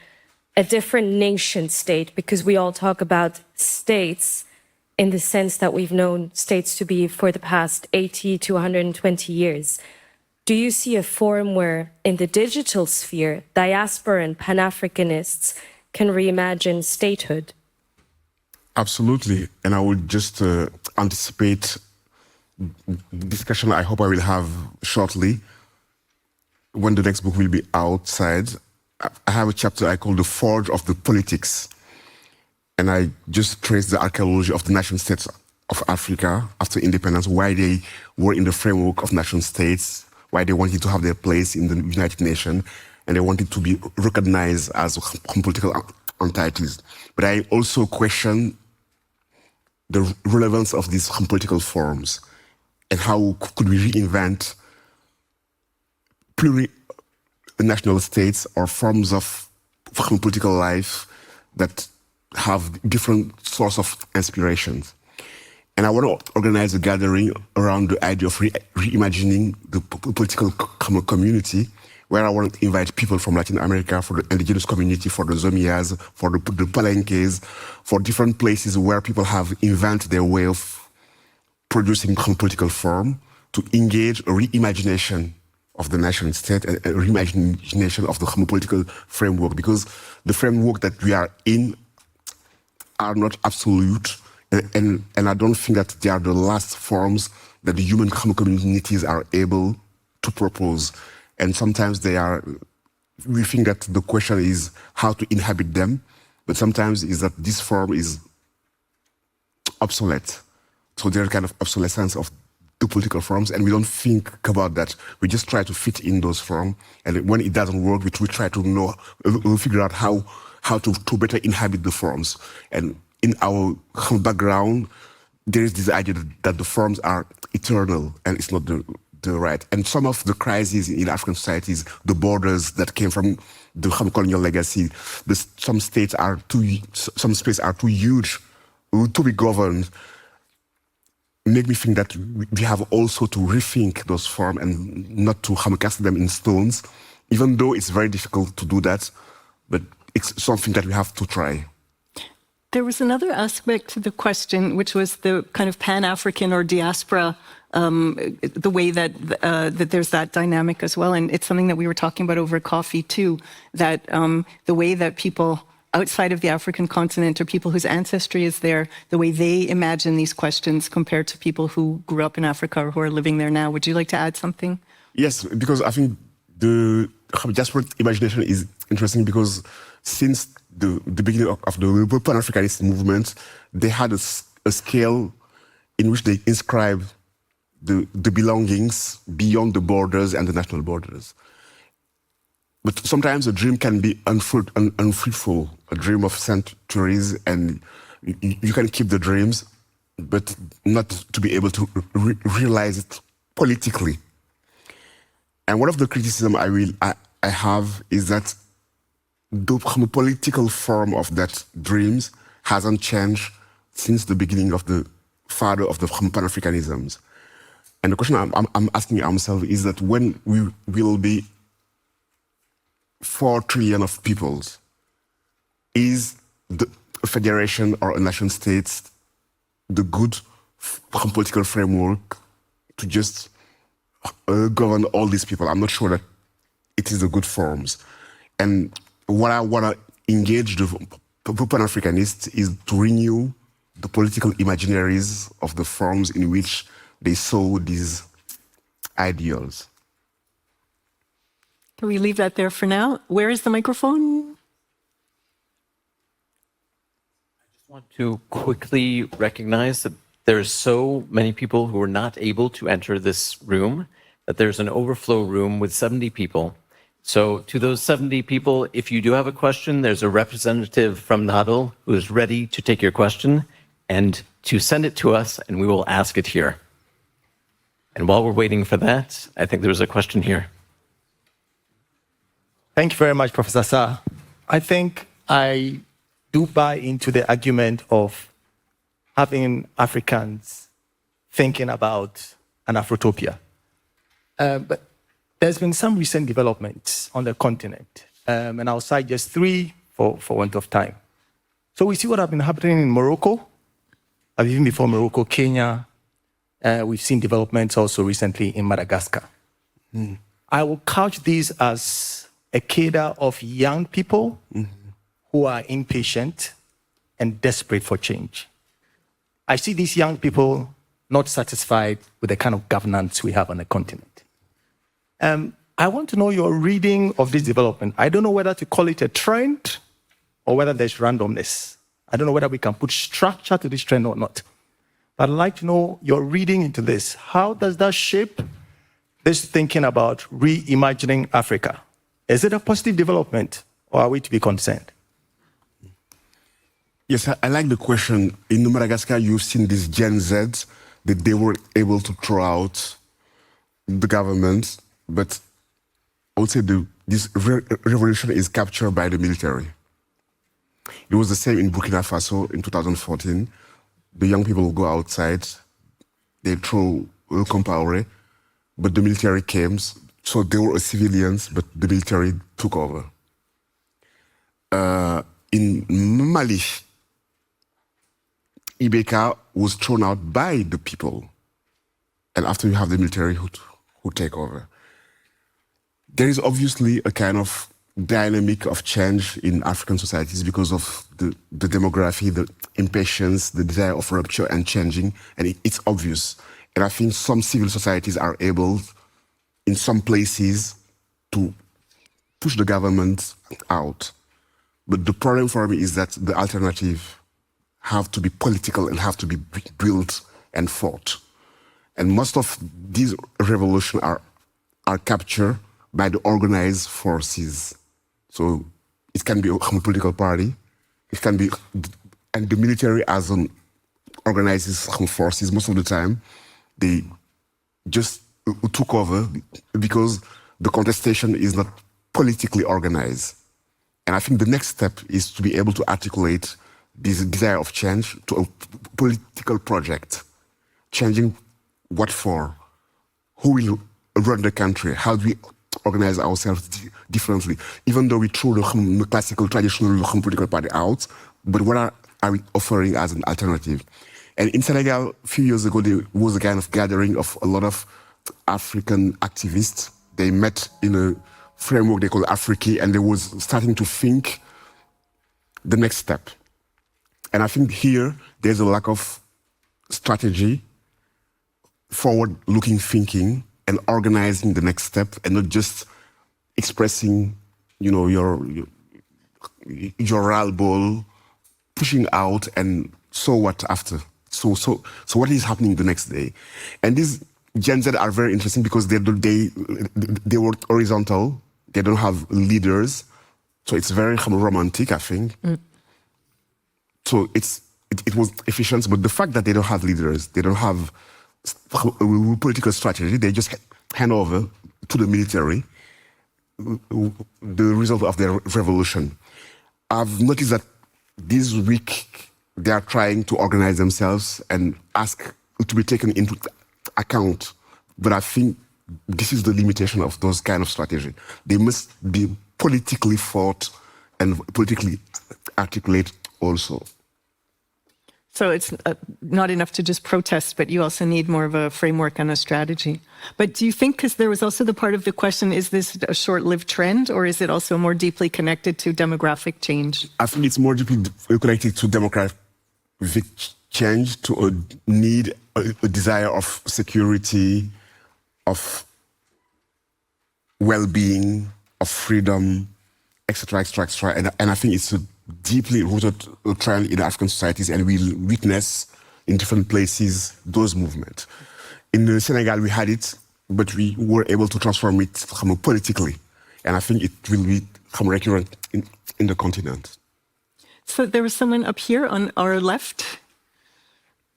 a different nation state? Because we all talk about states in the sense that we've known states to be for the past 80 to 120 years. Do you see a form where, in the digital sphere, diaspora and Pan-Africanists can reimagine statehood? Absolutely. And I would just anticipate discussion I hope I will have shortly when the next book will be outside. I have a chapter I call The Forge of the Politics. And I just trace the archaeology of the nation states of Africa after independence, why they were in the framework of nation states, why they wanted to have their place in the United Nations, and they wanted to be recognized as political entities. But I also question the relevance of these political forms and how could we reinvent plurinational states or forms of political life that have different source of inspirations. And I want to organize a gathering around the idea of reimagining the political community, where I want to invite people from Latin America, for the indigenous community, for the Zomias, for the Palenques, for different places where people have invented their way of producing political form to engage a reimagination of the nation state, a reimagination of the political framework, because the framework that we are in are not absolute, and I don't think that they are the last forms that the human communities are able to propose. And sometimes we think that the question is how to inhabit them, but sometimes is that this form is obsolete. So there's kind of obsolescence of the political forms, and we don't think about that. We just try to fit in those forms, and when it doesn't work, we try to we'll figure out how to better inhabit the forms. And in our background, there is this idea that the forms are eternal, and it's not the right. And some of the crises in African societies, the borders that came from the colonial legacy, some spaces are too huge to be governed, make me think that we have also to rethink those forms and not to cast them in stones, even though it's very difficult to do that, but it's something that we have to try. There was another aspect to the question, which was the kind of Pan-African or diaspora, the way that there's that dynamic as well. And it's something that we were talking about over coffee too, that the way that people outside of the African continent or people whose ancestry is there, the way they imagine these questions compared to people who grew up in Africa or who are living there now. Would you like to add something? Yes, because I think the diasporic imagination is interesting because since the beginning of the Pan-Africanist movement, they had a scale in which they inscribe the belongings beyond the borders and the national borders. But sometimes a dream can be unfruitful, a dream of centuries, and you can keep the dreams, but not to be able to realize it politically. And one of the criticisms I have is that the political form of that dreams hasn't changed since the beginning of the father of the Pan-Africanisms. And the question I'm asking myself is that when we will be 4 trillion of peoples, is the federation or a nation state the good political framework to just govern all these people? I'm not sure that it is the good forms. And what I want to engage the Pan-Africanists is to renew the political imaginaries of the forms in which they saw these ideals. Can we leave that there for now? Where is the microphone? I just want to quickly recognize that there's so many people who are not able to enter this room, that there's an overflow room with 70 people. So to those 70 people, if you do have a question, there's a representative from NADEL who is ready to take your question and to send it to us, and we will ask it here. And while we're waiting for that, I think there was a question here. Thank you very much, Professor Sarr. I think I do buy into the argument of having Africans thinking about an Afrotopia. But there's been some recent developments on the continent, and I'll cite just three for want of time. So we see what has been happening in Morocco, even before Morocco, Kenya. We've seen developments also recently in Madagascar. I will couch these as a cadre of young people who are impatient and desperate for change. I see these young people not satisfied with the kind of governance we have on the continent. I want to know your reading of this development. I don't know whether to call it a trend or whether there's randomness. I don't know whether we can put structure to this trend or not. But I'd like to know your reading into this. How does that shape this thinking about reimagining Africa? Is it a positive development, or are we to be concerned? Yes, I like the question. In Madagascar, you've seen this Gen Z, that they were able to throw out the government, but I would say this revolution is captured by the military. It was the same in Burkina Faso in 2014. The young people will go outside, they throw Compaoré, but the military came, so they were civilians, but the military took over. In Mali, Ibeka was thrown out by the people, and after you have the military who take over. There is obviously a kind of dynamic of change in African societies because of the demography, the impatience, the desire of rupture and changing, and it's obvious. And I think some civil societies are able, in some places, to push the government out. But the problem for me is that the alternative have to be political and have to be built and fought. And most of these revolutions are captured by the organized forces. So it can be a political party, it can be, and the military as an organizes forces most of the time, they just took over because the contestation is not politically organized. And I think the next step is to be able to articulate this desire of change to a political project. Changing what for? Who will run the country? How do we organize ourselves differently? Even though we threw the classical, traditional political party out, but what are we offering as an alternative? And in Senegal, a few years ago, there was a kind of gathering of a lot of African activists. They met in a framework they call Afriki, and they was starting to think the next step. And I think here, there's a lack of strategy, forward-looking thinking, and organizing the next step, and not just expressing, your ral ball, pushing out, and so what after? So what is happening the next day? And these Gen Z are very interesting because they work horizontal. They don't have leaders, so it's very romantic, I think. So it was efficient, but the fact that they don't have leaders, they don't have political strategy, they just hand over to the military the result of their revolution. I've noticed that this week they are trying to organize themselves and ask to be taken into account. But I think this is the limitation of those kind of strategy. They must be politically fought and politically articulate also. So it's not enough to just protest, but you also need more of a framework and a strategy. But do you think, because there was also the part of the question, is this a short-lived trend, or is it also more deeply connected to demographic change? I think it's more deeply connected to demographic change, to a need, a desire of security, of well-being, of freedom, etc., etc., etc. And I think it's a deeply rooted trend in African societies, and we witness in different places those movements. In Senegal, we had it, but we were able to transform it politically. And I think it will be recurrent in the continent. So there was someone up here on our left.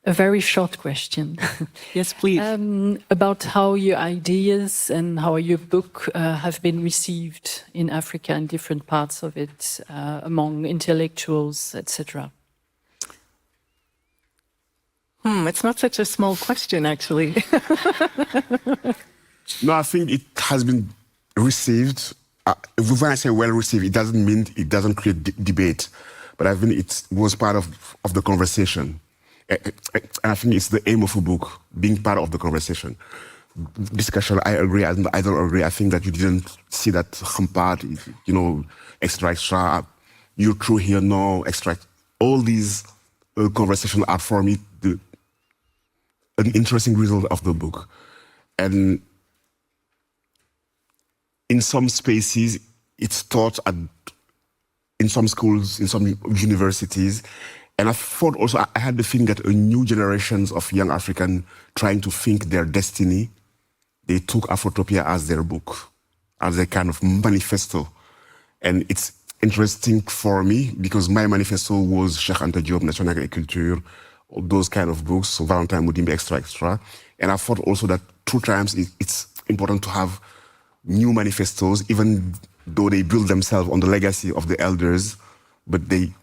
A very short question. Yes, please. About how your ideas and how your book have been received in Africa and different parts of it among intellectuals, etc. It's not such a small question, actually. No, I think it has been received. When I say well received, it doesn't mean it doesn't create debate, but I think it was part of the conversation. And I think it's the aim of a book, being part of the conversation. Discussion, I agree, I don't agree. I think that you didn't see that part, extra, you're true here, no, extract. All these conversations are, for me, an interesting result of the book. And in some spaces, it's taught in some schools, in some universities. And I thought also, I had the feeling that a new generations of young Africans trying to think their destiny, they took Afrotopia as their book, as a kind of manifesto. And it's interesting for me because my manifesto was Cheikh Anta Diop, National Agriculture, all those kind of books, so Valentine Mudimbe, extra. And I thought also that 2 times it's important to have new manifestos, even though they build themselves on the legacy of the elders, but they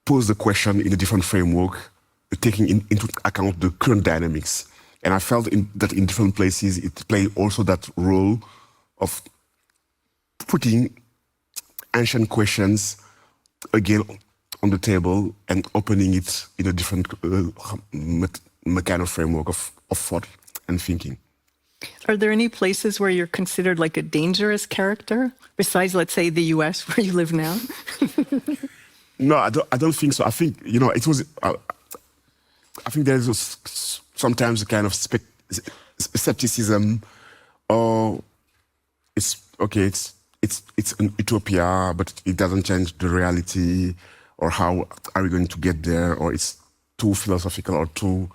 pose the question in a different framework, taking into account the current dynamics. And I felt that in different places, it played also that role of putting ancient questions again on the table and opening it in a different kind of framework of thought and thinking. Are there any places where you're considered like a dangerous character, besides, let's say, the US, where you live now? No, I don't think so. I think, it was... I think there is sometimes a kind of skepticism, or it's an utopia, but it doesn't change the reality, or how are we going to get there, or it's too philosophical or too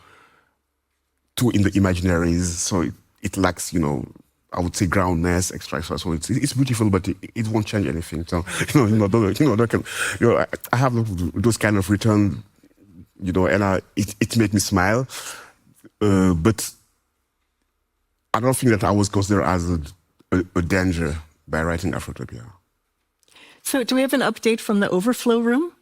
in the imaginaries. So it lacks, I would say groundness, extra. So it's beautiful, but it won't change anything. So I have those kind of return, and it made me smile. But I don't think that I was considered as a danger by writing Afrotopia. So do we have an update from the overflow room?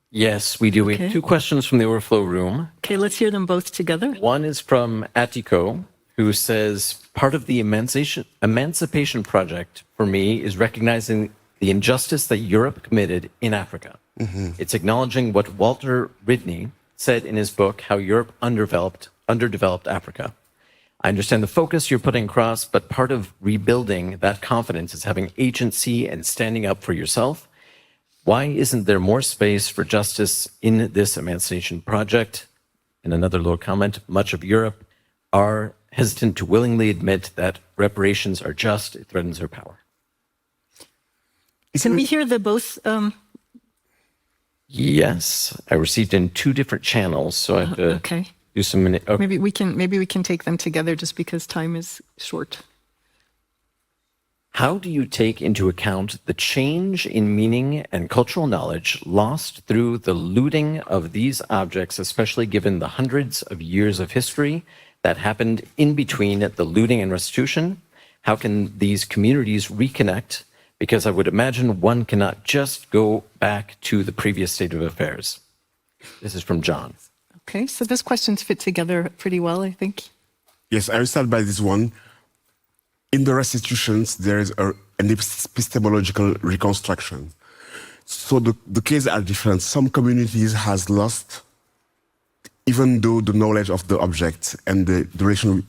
Yes, we do. We have 2 questions from the overflow room. Okay, let's hear them both together. One is from Atiko, who says, part of the emancipation project for me is recognizing the injustice that Europe committed in Africa. Mm-hmm. It's acknowledging what Walter Ridney said in his book, How Europe Underdeveloped Africa. I understand the focus you're putting across, but part of rebuilding that confidence is having agency and standing up for yourself. Why isn't there more space for justice in this emancipation project? And another little comment, much of Europe are hesitant to willingly admit that reparations are just, it threatens their power. Can we hear the both? Yes, I received in 2 different channels, so I have to do some... Okay. Maybe we can take them together just because time is short. How do you take into account the change in meaning and cultural knowledge lost through the looting of these objects, especially given the hundreds of years of history that happened in between the looting and restitution? How can these communities reconnect? Because I would imagine one cannot just go back to the previous state of affairs. This is from John. Okay, so those questions fit together pretty well, I think. Yes, I will start by this one. In the restitutions, there is an epistemological reconstruction. So the cases are different. Some communities has lost, even though the knowledge of the object and the relation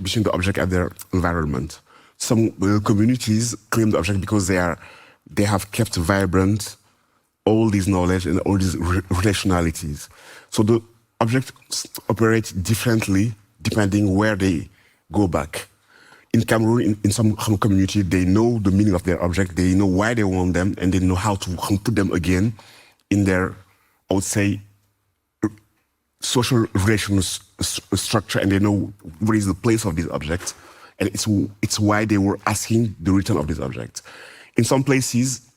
between the object and their environment. Some communities claim the object because they have kept vibrant all this knowledge and all these relationalities. So the objects operate differently depending where they go back. In Cameroon, in some community, they know the meaning of their object, they know why they want them, and they know how to put them again in their, I would say, social relational structure, and they know what is the place of these objects, and it's why they were asking the return of this object. In some places,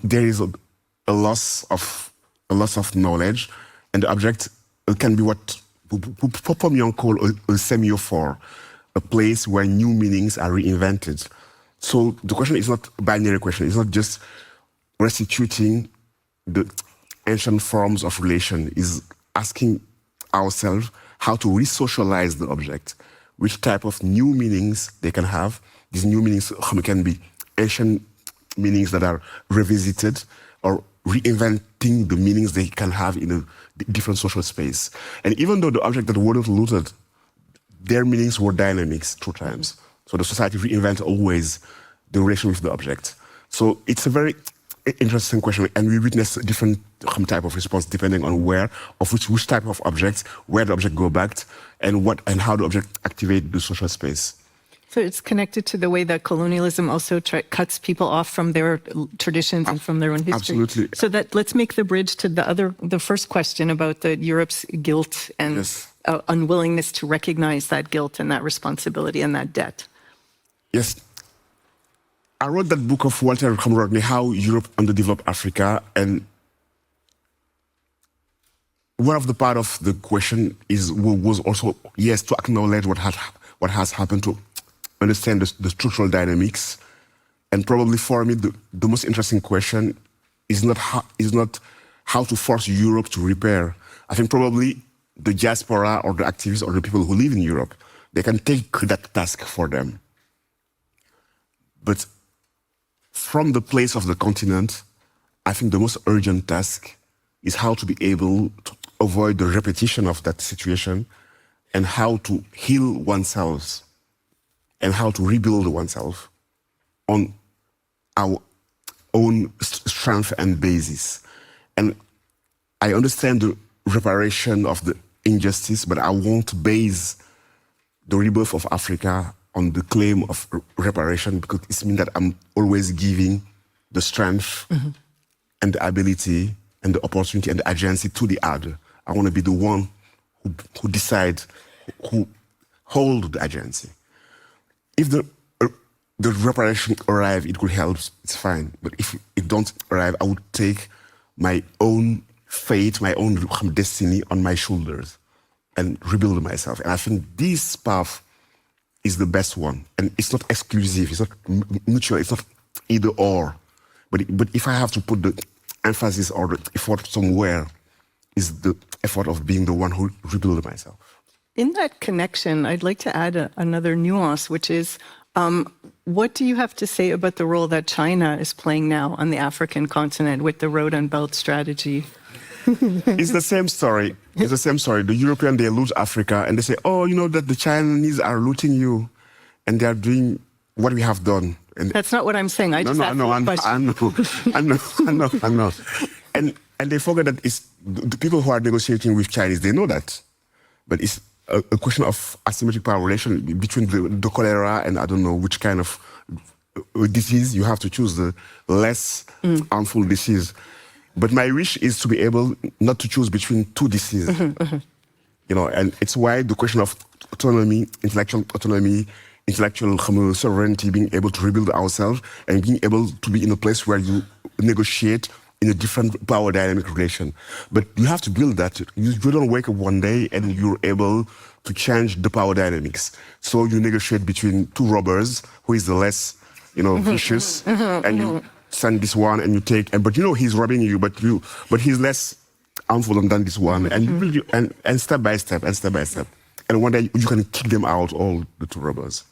there is a loss of knowledge, and the object can be what Popom call a semiophore, a place where new meanings are reinvented. So the question is not a binary question. It's not just restituting the ancient forms of relation. It's asking ourselves how to re-socialize the object, which type of new meanings they can have. These new meanings can be ancient meanings that are revisited, or reinventing the meanings they can have in a different social space. And even though the object that weren't looted, their meanings were dynamics through times. So the society reinvents always the relation with the object. So it's a very interesting question, and we witness a different type of response depending on which type of object, where the object go back, and how the object activate the social space. So it's connected to the way that colonialism also cuts people off from their traditions and from their own history. Absolutely. So let's make the bridge to the first question about Europe's guilt and Yes. Unwillingness to recognize that guilt and that responsibility and that debt. Yes. I wrote that book of Walter Rodney, How Europe Underdeveloped Africa, and one of the part of the question was also, yes, to acknowledge what has happened, to understand the structural dynamics. And probably for me, the most interesting question is not how to force Europe to repair. I think probably the diaspora or the activists or the people who live in Europe, they can take that task for them. But from the place of the continent, I think the most urgent task is how to be able to avoid the repetition of that situation, and how to heal oneself and how to rebuild oneself on our own strength and basis. And I understand the reparation of the injustice, but I won't base the rebirth of Africa on the claim of reparation, because it means that I'm always giving the strength and the ability and the opportunity and the agency to the other. I want to be the one who decides, who hold the agency. If the reparation arrive, it could help, it's fine. But if it don't arrive, I would take my own fate, my own destiny on my shoulders and rebuild myself. And I think this path is the best one. And it's not exclusive, it's not mutual, it's not either or. But if I have to put the emphasis or the effort somewhere, is the effort of being the one who rebuild myself. In that connection, I'd like to add another nuance, which is, what do you have to say about the role that China is playing now on the African continent with the Road and Belt strategy? It's the same story. It's the same story. The Europeans, they loot Africa and they say, oh, you know that the Chinese are looting you and they are doing what we have done. And That's not what I'm saying. I know. And they forget that it's the people who are negotiating with Chinese, they know that. But it's a question of asymmetric power relation between the cholera and I don't know which kind of disease. You have to choose the less harmful disease. But my wish is to be able not to choose between two diseases. You know, and it's why the question of autonomy, intellectual sovereignty, being able to rebuild ourselves and being able to be in a place where you negotiate in a different power dynamic relation. But you have to build that. You don't wake up one day and you're able to change the power dynamics. So you negotiate between two robbers, who is the less, vicious, and you send this one and you take, but he's robbing you, but he's less harmful than this one, and step by step, and one day you can kick them out, all the two robbers.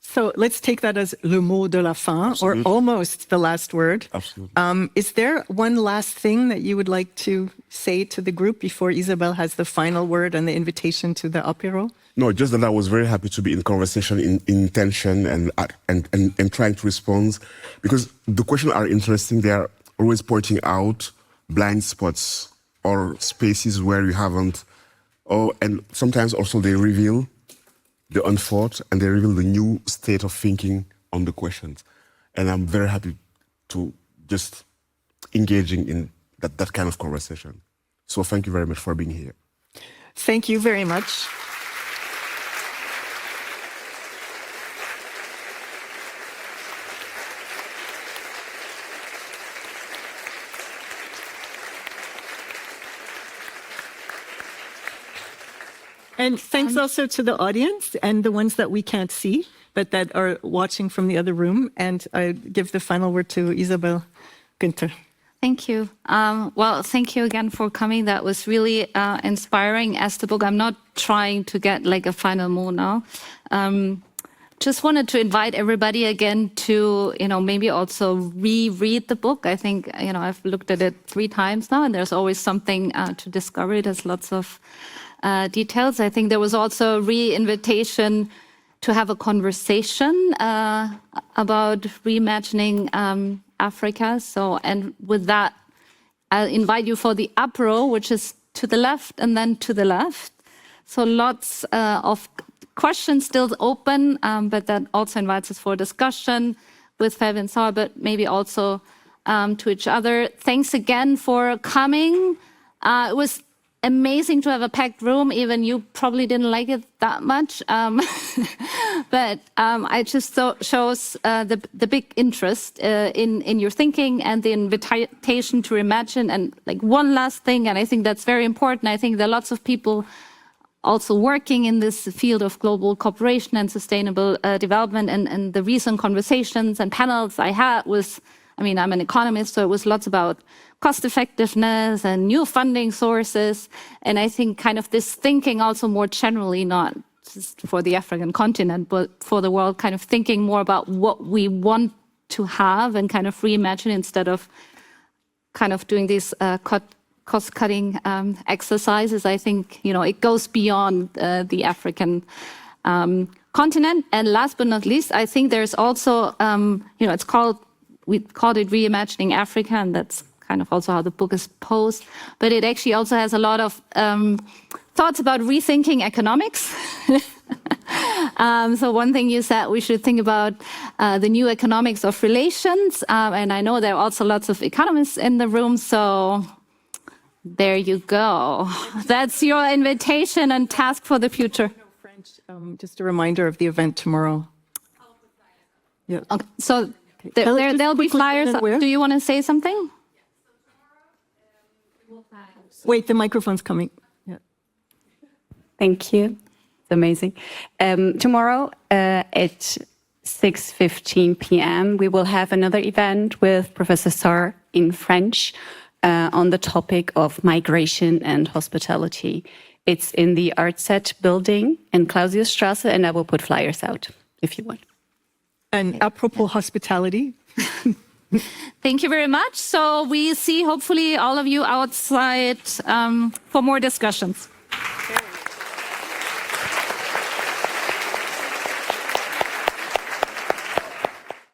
So let's take that as le mot de la fin, or almost the last word. Absolutely. Is there one last thing that you would like to say to the group before Isabelle has the final word and the invitation to the apéro? No, just that I was very happy to be in conversation, in tension, and trying to respond, because the questions are interesting. They are always pointing out blind spots or spaces where you haven't, and sometimes also they reveal the unthought, and they reveal the new state of thinking on the questions. And I'm very happy to just engaging in that kind of conversation. So thank you very much for being here. Thank you very much. And thanks also to the audience and the ones that we can't see, but that are watching from the other room. And I give the final word to Isabel Günther. Thank you. Well, thank you again for coming. That was really inspiring as the book. I'm not trying to get like a final mot now. Just wanted to invite everybody again to, maybe also reread the book. I think, I've looked at it 3 times now, and there's always something to discover. There's lots of details. I think there was also a re-invitation to have a conversation about reimagining Africa. So, and with that, I'll invite you for the apéro, which is to the left and then to the left. So lots of questions still open, but that also invites us for discussion with Felwine Sarr, but maybe also to each other. Thanks again for coming. It was amazing to have a packed room. Even you probably didn't like it that much, but it just shows the big interest in your thinking and the invitation to reimagine. And like one last thing, and I think that's very important. I think there are lots of people also working in this field of global cooperation and sustainable development. And the recent conversations and panels I had was, I'm an economist, so it was lots about cost effectiveness and new funding sources. And I think kind of this thinking also more generally, not just for the African continent, but for the world, kind of thinking more about what we want to have and kind of reimagine instead of kind of doing these cost-cutting exercises. I think, it goes beyond the African continent. And last but not least, I think there's also, we called it Reimagining Africa, and that's kind of also how the book is posed. But it actually also has a lot of thoughts about rethinking economics. So one thing you said, we should think about the new economics of relations. And I know there are also lots of economists in the room, so there you go. That's your invitation and task for the future. Just a reminder of the event tomorrow. Yeah. Okay. So there'll be flyers. Do you want to say something? Wait, the microphone's coming. Yeah. Thank you. It's amazing. Tomorrow at 6:15 p.m., we will have another event with Professor Sarr in French on the topic of migration and hospitality. It's in the Artset building in Clausiusstraße, and I will put flyers out if you want. And apropos hospitality. Thank you very much. So we see hopefully all of you outside for more discussions.